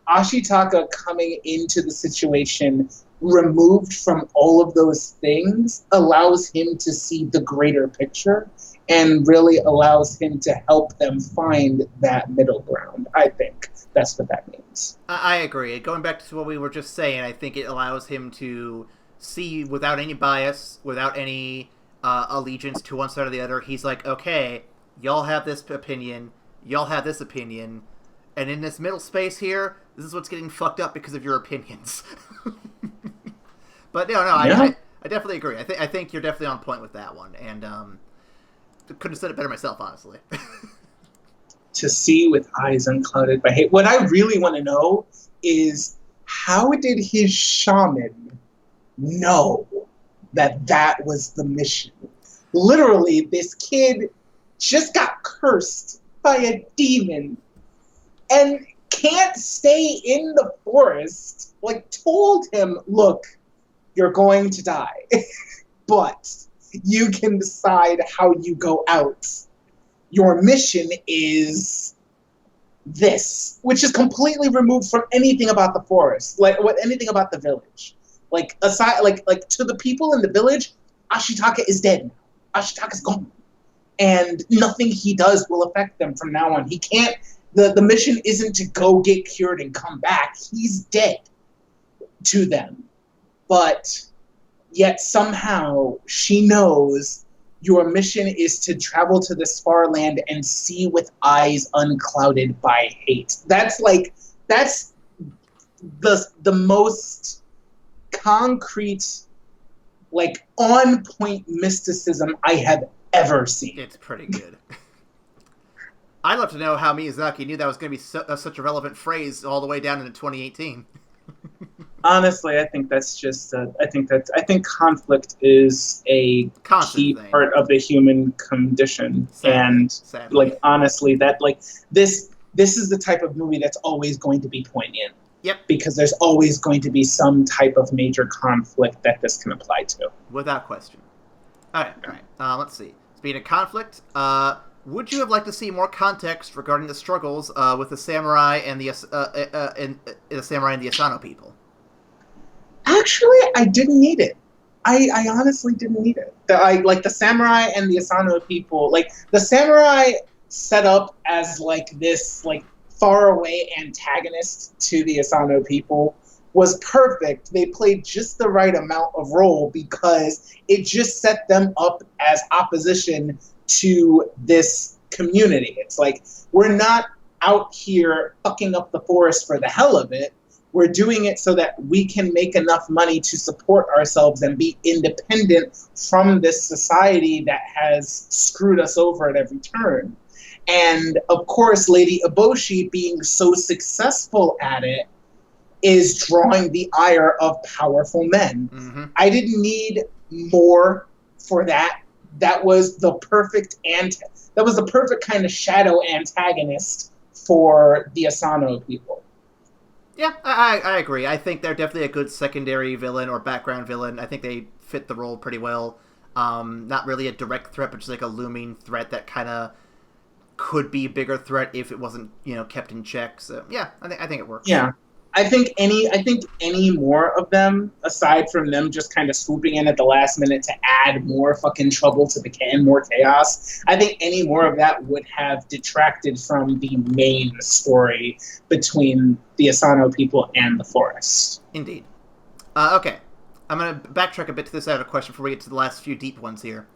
Speaker 3: Ashitaka coming into the situation removed from all of those things allows him to see the greater picture and really allows him to help them find that middle ground. I think that's what that means.
Speaker 1: I agree. Going back to what we were just saying, I think it allows him to see without any bias, without any allegiance to one side or the other. He's like, okay, y'all have this opinion, y'all have this opinion, and in this middle space here, this is what's getting fucked up because of your opinions. But no,
Speaker 3: Yeah.
Speaker 1: I definitely agree. I think you're definitely on point with that one, and couldn't have said it better myself, honestly.
Speaker 3: To see with eyes unclouded by hate. What I really want to know is, how did his shaman know that that was the mission? Literally, this kid just got cursed by a demon and can't stay in the forest. Like, told him, look, you're going to die, but you can decide how you go out. Your mission is this, which is completely removed from anything about the forest, anything about the village. Like, aside, like to the people in the village, Ashitaka is dead now. Ashitaka's gone, and nothing he does will affect them from now on. He can't. The mission isn't to go get cured and come back. He's dead to them, but yet somehow she knows. Your mission is to travel to this far land and see with eyes unclouded by hate. That's the most concrete, like, on point mysticism I have ever seen.
Speaker 1: It's pretty good. I'd love to know how Miyazaki knew that was going to be such a relevant phrase all the way down into 2018.
Speaker 3: Honestly, I think that's just. I think conflict is a key part of the human condition, Sadly. Like, honestly, that, like, this is the type of movie that's always going to be poignant.
Speaker 1: Yep. Because
Speaker 3: there's always going to be some type of major conflict that this can apply to.
Speaker 1: Without question. All right. Let's see. Speaking of conflict, would you have liked to see more context regarding the struggles with the samurai and the samurai and the Asano people?
Speaker 3: Actually, I didn't need it. I honestly didn't need it. The samurai and the Asano people, like, the samurai set up as, like, this, like, faraway antagonist to the Asano people was perfect. They played just the right amount of role because it just set them up as opposition to this community. It's like, we're not out here fucking up the forest for the hell of it. We're doing it so that we can make enough money to support ourselves and be independent from this society that has screwed us over at every turn. And, of course, Lady Eboshi, being so successful at it, is drawing the ire of powerful men. Mm-hmm. I didn't need more for that. That was the perfect kind of shadow antagonist for the Asano people.
Speaker 1: Yeah, I agree. I think they're definitely a good secondary villain or background villain. I think they fit the role pretty well. Not really a direct threat, but just like a looming threat that kind of could be a bigger threat if it wasn't, kept in check. So yeah, I think it works.
Speaker 3: Yeah, I think any more of them, aside from them just kind of swooping in at the last minute to add more fucking trouble to the can, more chaos, I think any more of that would have detracted from the main story between the Asano people and the forest.
Speaker 1: Indeed. Okay, I'm going to backtrack a bit to this. I have a question before we get to the last few deep ones here.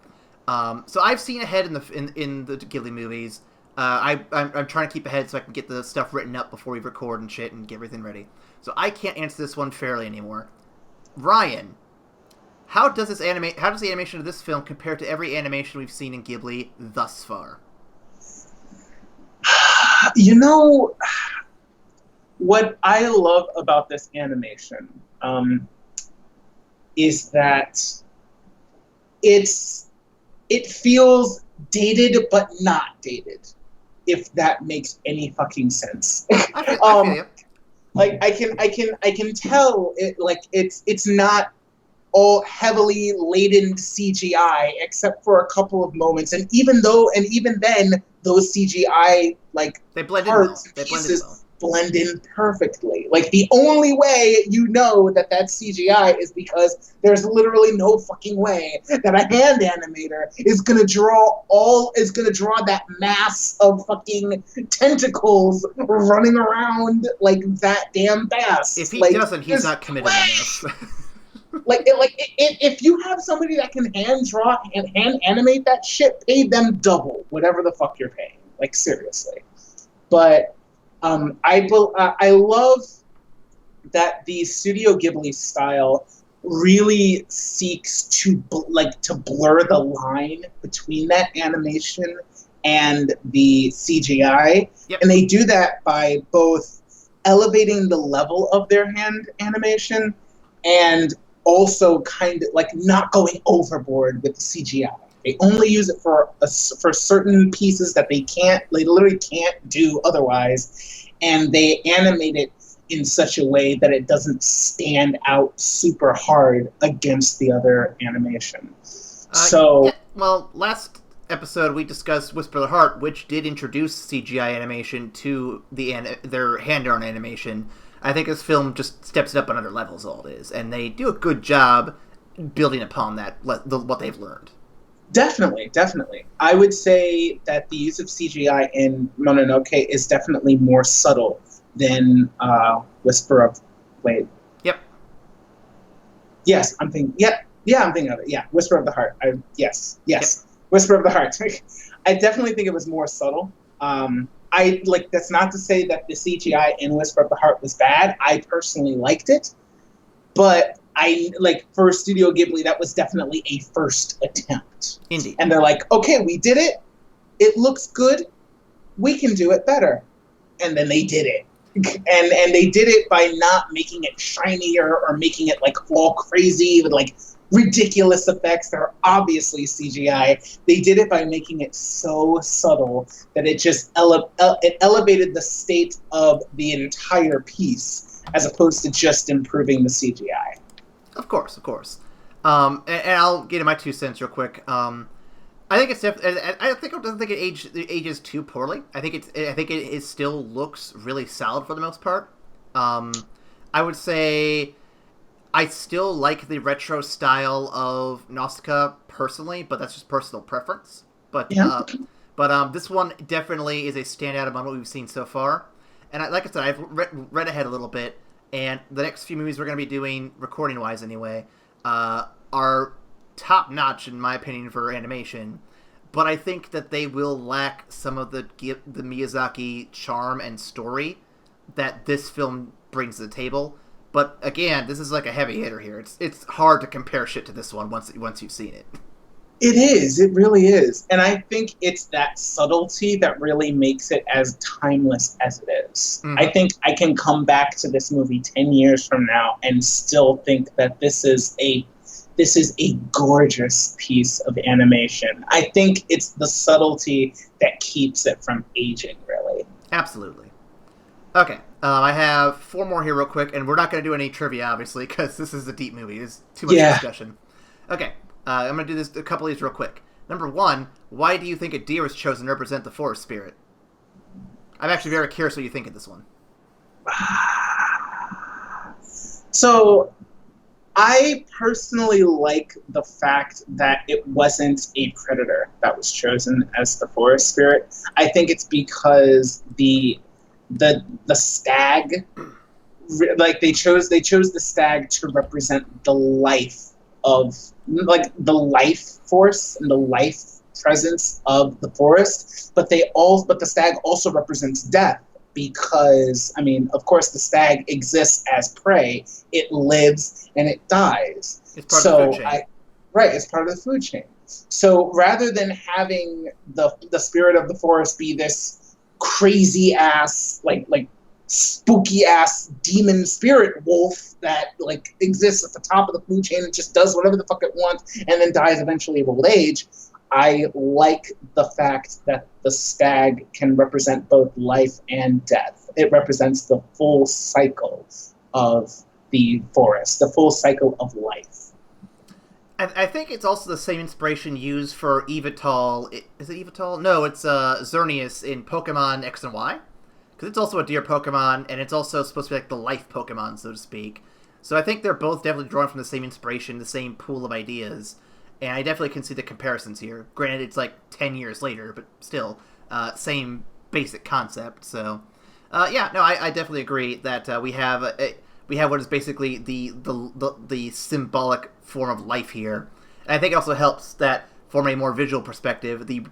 Speaker 1: So I've seen ahead in the Ghibli movies. I'm trying to keep ahead so I can get the stuff written up before we record and shit and get everything ready. So I can't answer this one fairly anymore. Ryan, how does the animation of this film compare to every animation we've seen in Ghibli thus far?
Speaker 3: What I love about this animation is that it feels dated but not dated, if that makes any fucking sense.
Speaker 1: I feel you.
Speaker 3: Like, I can tell it, like, it's not all heavily laden CGI except for a couple of moments, and even then those CGI, like,
Speaker 1: they blend
Speaker 3: parts
Speaker 1: in well.
Speaker 3: and pieces blend in perfectly. Like, the only way you know that that's CGI is because there's literally no fucking way that a hand animator is gonna draw that mass of fucking tentacles running around like that damn fast.
Speaker 1: If he
Speaker 3: like,
Speaker 1: doesn't, he's not committed enough.
Speaker 3: If you have somebody that can hand draw and hand animate that shit, pay them double whatever the fuck you're paying. Like, seriously. But I love that the Studio Ghibli style really seeks to blur the line between that animation and the CGI.
Speaker 1: Yep.
Speaker 3: And they do that by both elevating the level of their hand animation and also kind of like not going overboard with the CGI. They only use it for certain pieces that they literally can't do otherwise, and they animate it in such a way that it doesn't stand out super hard against the other animation.
Speaker 1: Well, last episode we discussed Whisper of the Heart, which did introduce CGI animation to their hand-drawn animation. I think this film just steps it up another level is all it is, and they do a good job building upon that, what they've learned.
Speaker 3: Definitely. I would say that the use of CGI in Mononoke is definitely more subtle than Whisper of... Wait.
Speaker 1: Yep.
Speaker 3: Yes, I'm thinking... Yep. Yeah, I'm thinking of it. Yeah, Whisper of the Heart. Yes. Yep. Whisper of the Heart. I definitely think it was more subtle. That's not to say that the CGI in Whisper of the Heart was bad. I personally liked it. But for Studio Ghibli, that was definitely a first attempt.
Speaker 1: Indeed.
Speaker 3: And they're like, okay, we did it. It looks good. We can do it better. And then they did it. And they did it by not making it shinier or making it like all crazy with like ridiculous effects that are obviously CGI. They did it by making it so subtle that it just it elevated the state of the entire piece as opposed to just improving the CGI.
Speaker 1: Of course. And I'll get in my 2 cents real quick. I think it's I don't think it ages too poorly. I think it still looks really solid for the most part. I would say I still like the retro style of Nausicaa personally, but that's just personal preference. But
Speaker 3: yeah.
Speaker 1: This one definitely is a standout among what we've seen so far. And like I said, I've read ahead a little bit, and the next few movies we're going to be doing, recording-wise anyway, are top-notch, in my opinion, for animation. But I think that they will lack some of the Miyazaki charm and story that this film brings to the table. But again, this is like a heavy hitter here. It's hard to compare shit to this one once you've seen it.
Speaker 3: It is. It really is. And I think it's that subtlety that really makes it as timeless as it is. Mm-hmm. I think I can come back to this movie 10 years from now and still think that this is a gorgeous piece of animation. I think it's the subtlety that keeps it from aging, really.
Speaker 1: Absolutely. Okay, I have 4 more here real quick, and we're not going to do any trivia, obviously, because this is a deep movie. There's too much discussion. Okay, I'm going to do a couple of these real quick. Number 1, why do you think a deer was chosen to represent the forest spirit? I'm actually very curious what you think of this one.
Speaker 3: So, I personally like the fact that it wasn't a predator that was chosen as the forest spirit. I think it's because the stag, like they chose the stag to represent the life of, like, the life force and the life presence of the forest, but the stag also represents death. Because, I mean, of course, the stag exists as prey. It lives and it dies.
Speaker 1: It's part of the food chain.
Speaker 3: It's part of the food chain. So rather than having the spirit of the forest be this crazy ass, like spooky ass demon spirit wolf that like exists at the top of the food chain and just does whatever the fuck it wants and then dies eventually of old age, I like the fact that the stag can represent both life and death. It represents the full cycle of the forest, the full cycle of life.
Speaker 1: I think it's also the same inspiration used for Evital. Is it Evital? No, it's Xerneas in Pokemon X and Y. because it's also a deer Pokemon, and it's also supposed to be like the life Pokemon, so to speak. So I think they're both definitely drawn from the same inspiration, the same pool of ideas, and I definitely can see the comparisons here. Granted, it's like 10 years later, but still, same basic concept. So, I definitely agree that we have what is basically the symbolic form of life here. And I think it also helps that from a more visual perspective, the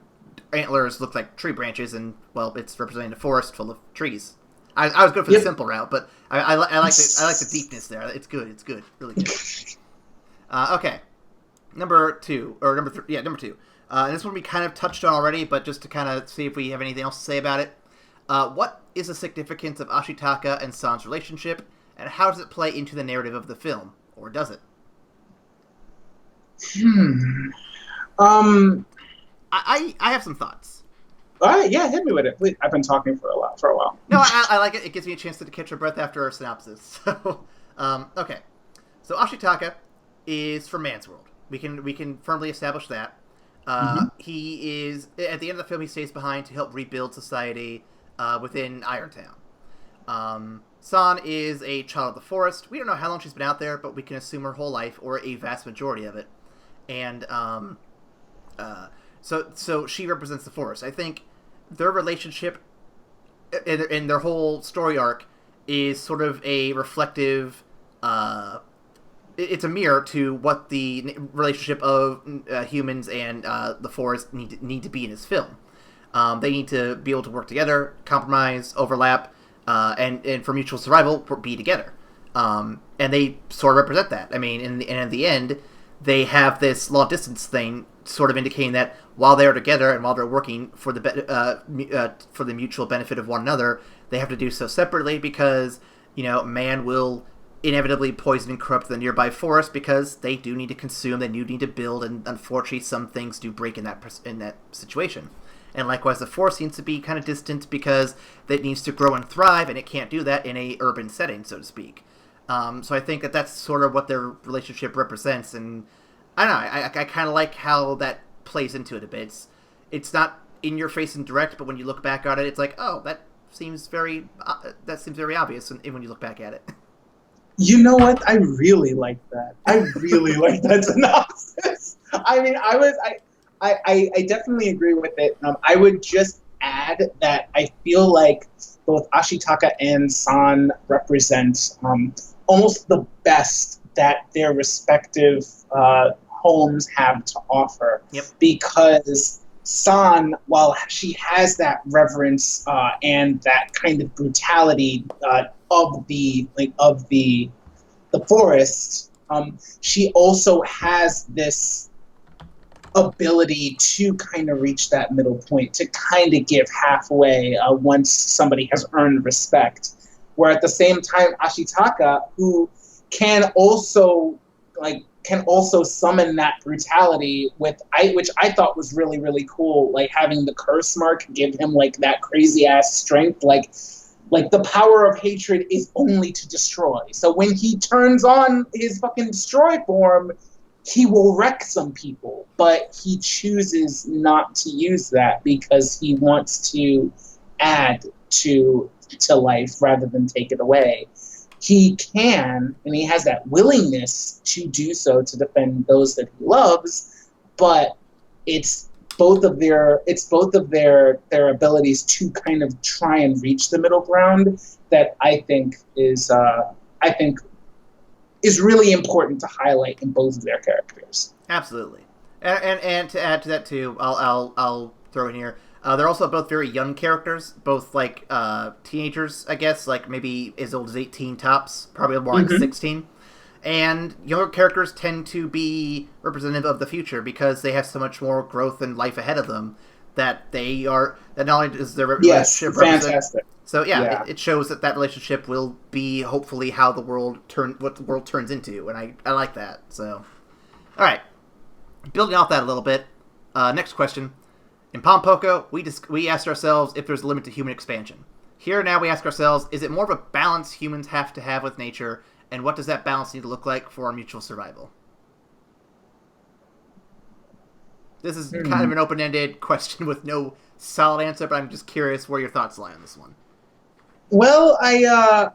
Speaker 1: antlers look like tree branches, and well, it's representing a forest full of trees. I was good for the simple route, but I like the deepness there. It's good. It's good. Really good. Okay. Number two. And this one we kind of touched on already, but just to kind of see if we have anything else to say about it. What is the significance of Ashitaka and San's relationship, and how does it play into the narrative of the film? Or does it? I have some thoughts.
Speaker 3: Yeah, hit me with it, please. I've been talking for a while.
Speaker 1: No, I like it. It gives me a chance to catch your breath after our synopsis. So, okay. So Ashitaka is from Man's World. We can firmly establish that. He is at the end of the film. He stays behind to help rebuild society within Irontown. San is a child of the forest. We don't know how long she's been out there, but we can assume her whole life or a vast majority of it. And so she represents the forest. I think their relationship and their whole story arc is sort of a reflective. It's a mirror to what the relationship of humans and the forest need to be in this film. They need to be able to work together, compromise, overlap, and for mutual survival, be together. And they sort of represent that. I mean, in the end, they have this long distance thing, sort of indicating that while they are together and while they're working for the mutual benefit of one another, they have to do so separately because man will inevitably poison and corrupt the nearby forest because they do need to consume, they do need to build, and unfortunately some things do break in that situation. And likewise, the forest needs to be kind of distant because it needs to grow and thrive, and it can't do that in a urban setting, so to speak. So I think that's sort of what their relationship represents, and I don't know, I kind of like how that plays into it a bit. It's not in your face and direct, but when you look back at it, it's like, oh, that seems very obvious when you look back at it.
Speaker 3: You know what? I really like that. I really like that synopsis. I mean, I definitely agree with it. I would just add that I feel like both Ashitaka and San represent almost the best that their respective homes have to offer.
Speaker 1: Yep.
Speaker 3: Because San, while she has that reverence and that kind of brutality of the forest, she also has this ability to kind of reach that middle point, to kind of give halfway once somebody has earned respect. Where at the same time, Ashitaka, who can also summon that brutality which I thought was really, really cool, like having the curse mark give him like that crazy ass strength, like the power of hatred is only to destroy. So when he turns on his fucking destroy form, he will wreck some people, but he chooses not to use that because he wants to add to life rather than take it away. He can, and he has that willingness to do so to defend those that he loves, but it's both of their abilities to kind of try and reach the middle ground that I think is really important to highlight in both of their characters.
Speaker 1: Absolutely, and to add to that too, I'll throw in here. They're also both very young characters, both like teenagers, I guess, like maybe as old as 18 tops, probably more like 16. And younger characters tend to be representative of the future because they have so much more growth and life ahead of them that not only is their relationship
Speaker 3: fantastic.
Speaker 1: So it shows that relationship will be hopefully what the world turns into, and I like that. So, all right, building off that a little bit. Next question. In Palm Poco, we asked ourselves if there's a limit to human expansion. Here now we ask ourselves, is it more of a balance humans have to have with nature, and what does that balance need to look like for our mutual survival? This is kind of an open-ended question with no solid answer, but I'm just curious where your thoughts lie on this one.
Speaker 3: Well, I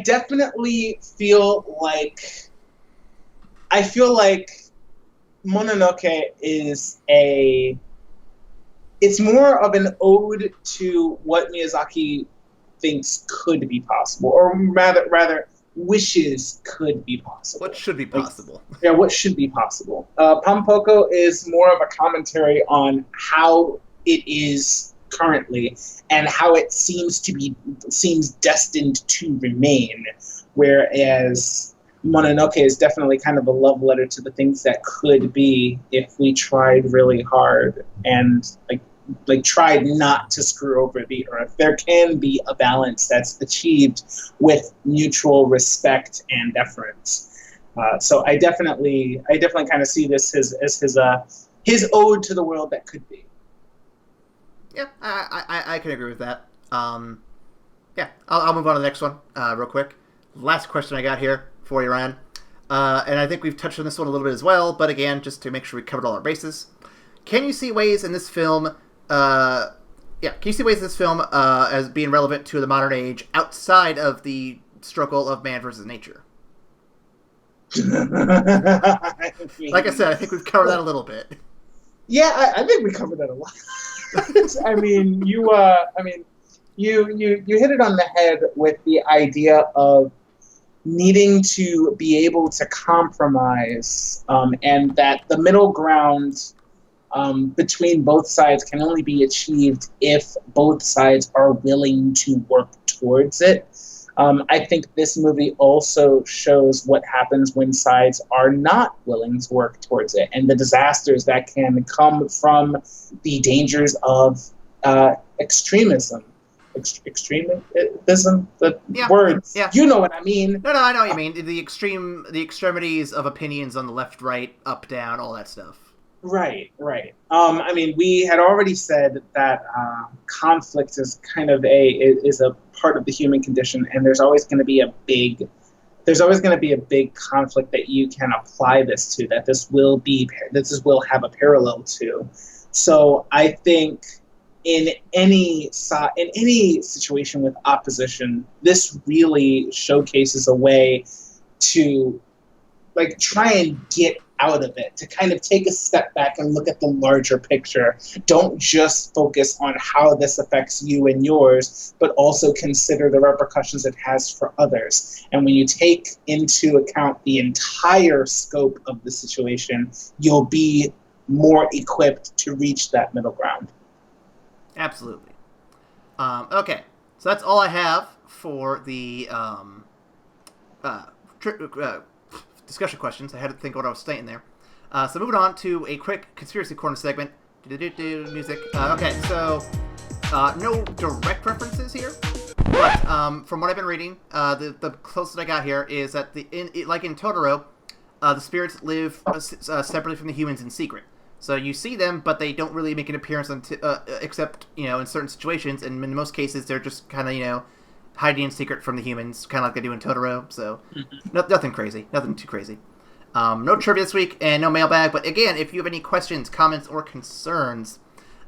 Speaker 3: definitely feel like Mononoke is it's more of an ode to what Miyazaki thinks could be possible, or rather wishes could be possible.
Speaker 1: What should be possible?
Speaker 3: Yeah, what should be possible. Pampoko is more of a commentary on how it is currently and how it seems destined to remain, whereas Mononoke is definitely kind of a love letter to the things that could be if we tried really hard and tried not to screw over the earth. There can be a balance that's achieved with mutual respect and deference. So I definitely kind of see this as his ode to the world that could be.
Speaker 1: Yeah, I can agree with that. Yeah, I'll move on to the next one real quick. Last question I got here for you, Ryan. And I think we've touched on this one a little bit as well, but again, just to make sure we covered all our bases. Can you see ways in this film as being relevant to the modern age outside of the struggle of man versus nature? Like I said, I think we've covered that a little bit.
Speaker 3: Yeah, I think we covered that a lot. I mean, you hit it on the head with the idea of needing to be able to compromise, and that the middle ground between both sides can only be achieved if both sides are willing to work towards it. I think this movie also shows what happens when sides are not willing to work towards it, and the disasters that can come from the dangers of extremism. Extremism? Words. Yeah. You know what I mean.
Speaker 1: No, I know what you mean. The extremities of opinions on the left, right, up, down, all that stuff.
Speaker 3: Right. I mean, we had already said that conflict is kind of a part of the human condition, and there's always going to be a big conflict that you can apply this to. That this will have a parallel to. So I think in any situation with opposition, this really showcases a way to try and get out of it, to kind of take a step back and look at the larger picture. Don't just focus on how this affects you and yours, but also consider the repercussions it has for others. And when you take into account the entire scope of the situation, you'll be more equipped to reach that middle ground.
Speaker 1: Absolutely. Okay, so that's all I have for the discussion questions. I had to think what I was saying there. So moving on to a quick conspiracy corner segment. Music. Okay, so no direct references here, but from what I've been reading, the closest I got here is that like in Totoro, the spirits live separately from the humans in secret. So you see them, but they don't really make an appearance except in certain situations, and in most cases they're just kind of hiding in secret from the humans, kind of like they do in Totoro. So nothing crazy, nothing too crazy. No trivia this week and no mailbag. But again, if you have any questions, comments, or concerns,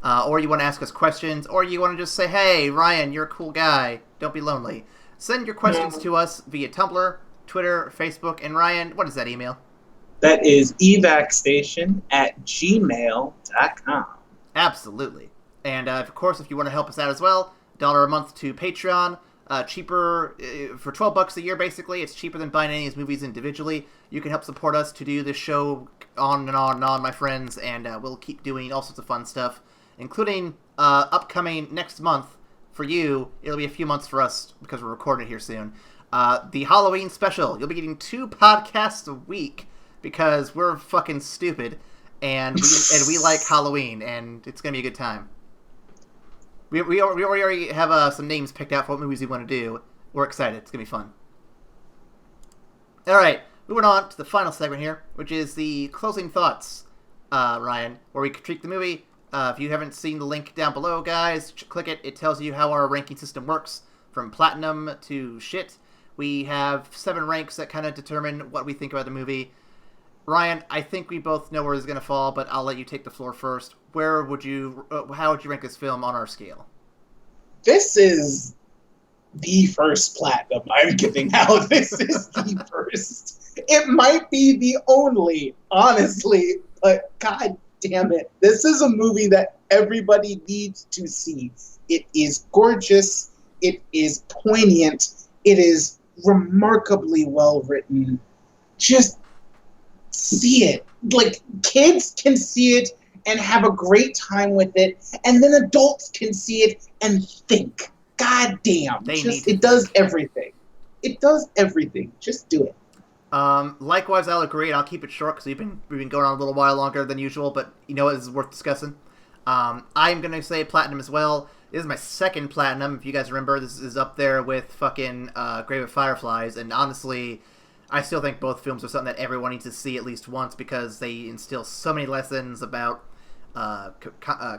Speaker 1: or you want to ask us questions, or you want to just say, "Hey, Ryan, you're a cool guy. Don't be lonely," send your questions to us via Tumblr, Twitter, Facebook, and Ryan, what is that email?
Speaker 3: That is evacstation@gmail.com.
Speaker 1: Absolutely. And of course, if you want to help us out as well, $1 a month to Patreon. Cheaper for $12 a year, basically. It's cheaper than buying any of these movies individually. You can help support us to do this show on and on and on, my friends, and we'll keep doing all sorts of fun stuff, including upcoming next month for you. It'll be a few months for us because we're recording it here soon. The Halloween special. You'll be getting 2 podcasts a week because we're fucking stupid, and we like Halloween, and it's gonna be a good time. We already have some names picked out for what movies we want to do. We're excited. It's going to be fun. All right. Moving on to the final segment here, which is the closing thoughts, Ryan, where we critique the movie. If you haven't seen the link down below, guys, click it. It tells you how our ranking system works, from platinum to shit. We have 7 ranks that kind of determine what we think about the movie. Ryan, I think we both know where it's going to fall, but I'll let you take the floor first. How would you rank this film on our scale?
Speaker 3: This is the first platinum I'm giving out. This is the first. It might be the only, honestly, but god damn it. This is a movie that everybody needs to see. It is gorgeous. It is poignant. It is remarkably well written. Just see it. Like, kids can see it and have a great time with it, and then adults can see it and think. God damn. It does everything. It does everything. Just do it.
Speaker 1: Likewise, I'll agree, and I'll keep it short because we've been going on a little while longer than usual, but you know what, this is worth discussing. I'm going to say platinum as well. This is my second platinum. If you guys remember, this is up there with fucking Grave of Fireflies, and honestly, I still think both films are something that everyone needs to see at least once because they instill so many lessons about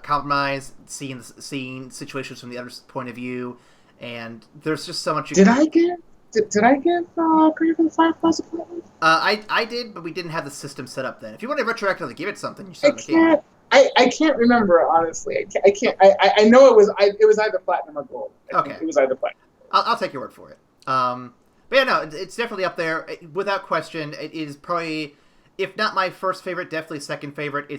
Speaker 1: compromise, seeing situations from the other point of view, and there's just so much.
Speaker 3: Did I give Grave of the Fireflies a platinum?
Speaker 1: I did, but we didn't have the system set up then. If you want to retroactively give it something, you certainly can.
Speaker 3: I can't remember, honestly. I can't. I know it was either platinum or gold.
Speaker 1: Okay.
Speaker 3: It was either platinum.
Speaker 1: I'll take your word for it. But yeah, no, it's definitely up there without question. It is probably, if not my first favorite, definitely second favorite.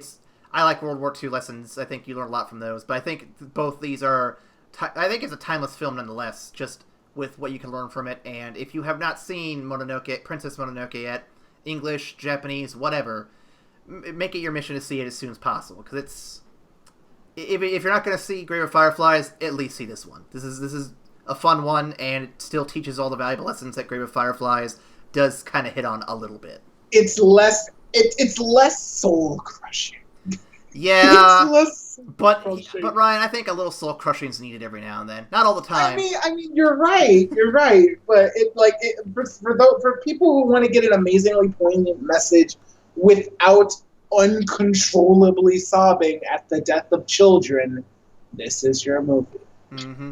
Speaker 1: I like World War II lessons. I think you learn a lot from those. But I think both these are. I think it's a timeless film nonetheless, just with what you can learn from it. And if you have not seen Princess Mononoke yet, English, Japanese, whatever, make it your mission to see it as soon as possible. Because it's, if you're not going to see Grave of Fireflies, at least see this one. This is a fun one, and it still teaches all the valuable lessons that Grave of Fireflies does kind of hit on a little bit.
Speaker 3: It's less soul crushing.
Speaker 1: Yeah,
Speaker 3: it's less
Speaker 1: but Ryan, I think a little soul crushing is needed every now and then. Not all the time.
Speaker 3: I mean, you're right. But for people who want to get an amazingly poignant message without uncontrollably sobbing at the death of children, this is your movie.
Speaker 1: Mm-hmm.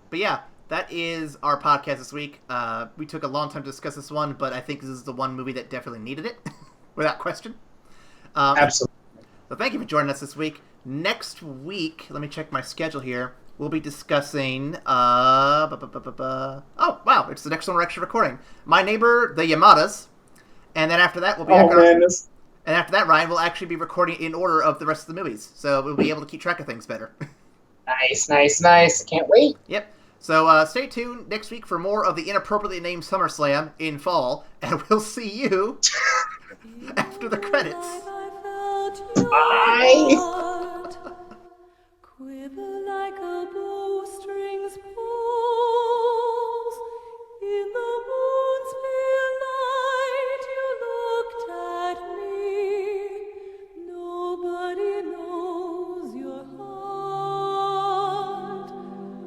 Speaker 1: But yeah, that is our podcast this week. We took a long time to discuss this one, but I think this is the one movie that definitely needed it, without question.
Speaker 3: Absolutely.
Speaker 1: So thank you for joining us this week. Next week, let me check my schedule here. We'll be discussing, oh wow, it's the next one we're actually recording. My Neighbor, the Yamadas. And then after that, we'll be and after that, Ryan will actually be recording in order of the rest of the movies. So we'll be able to keep track of things better.
Speaker 3: Nice. Can't wait.
Speaker 1: Yep. So stay tuned next week for more of the inappropriately named SummerSlam in fall, and we'll see you after the credits.
Speaker 3: Bye.
Speaker 4: Quiver like a bowstring's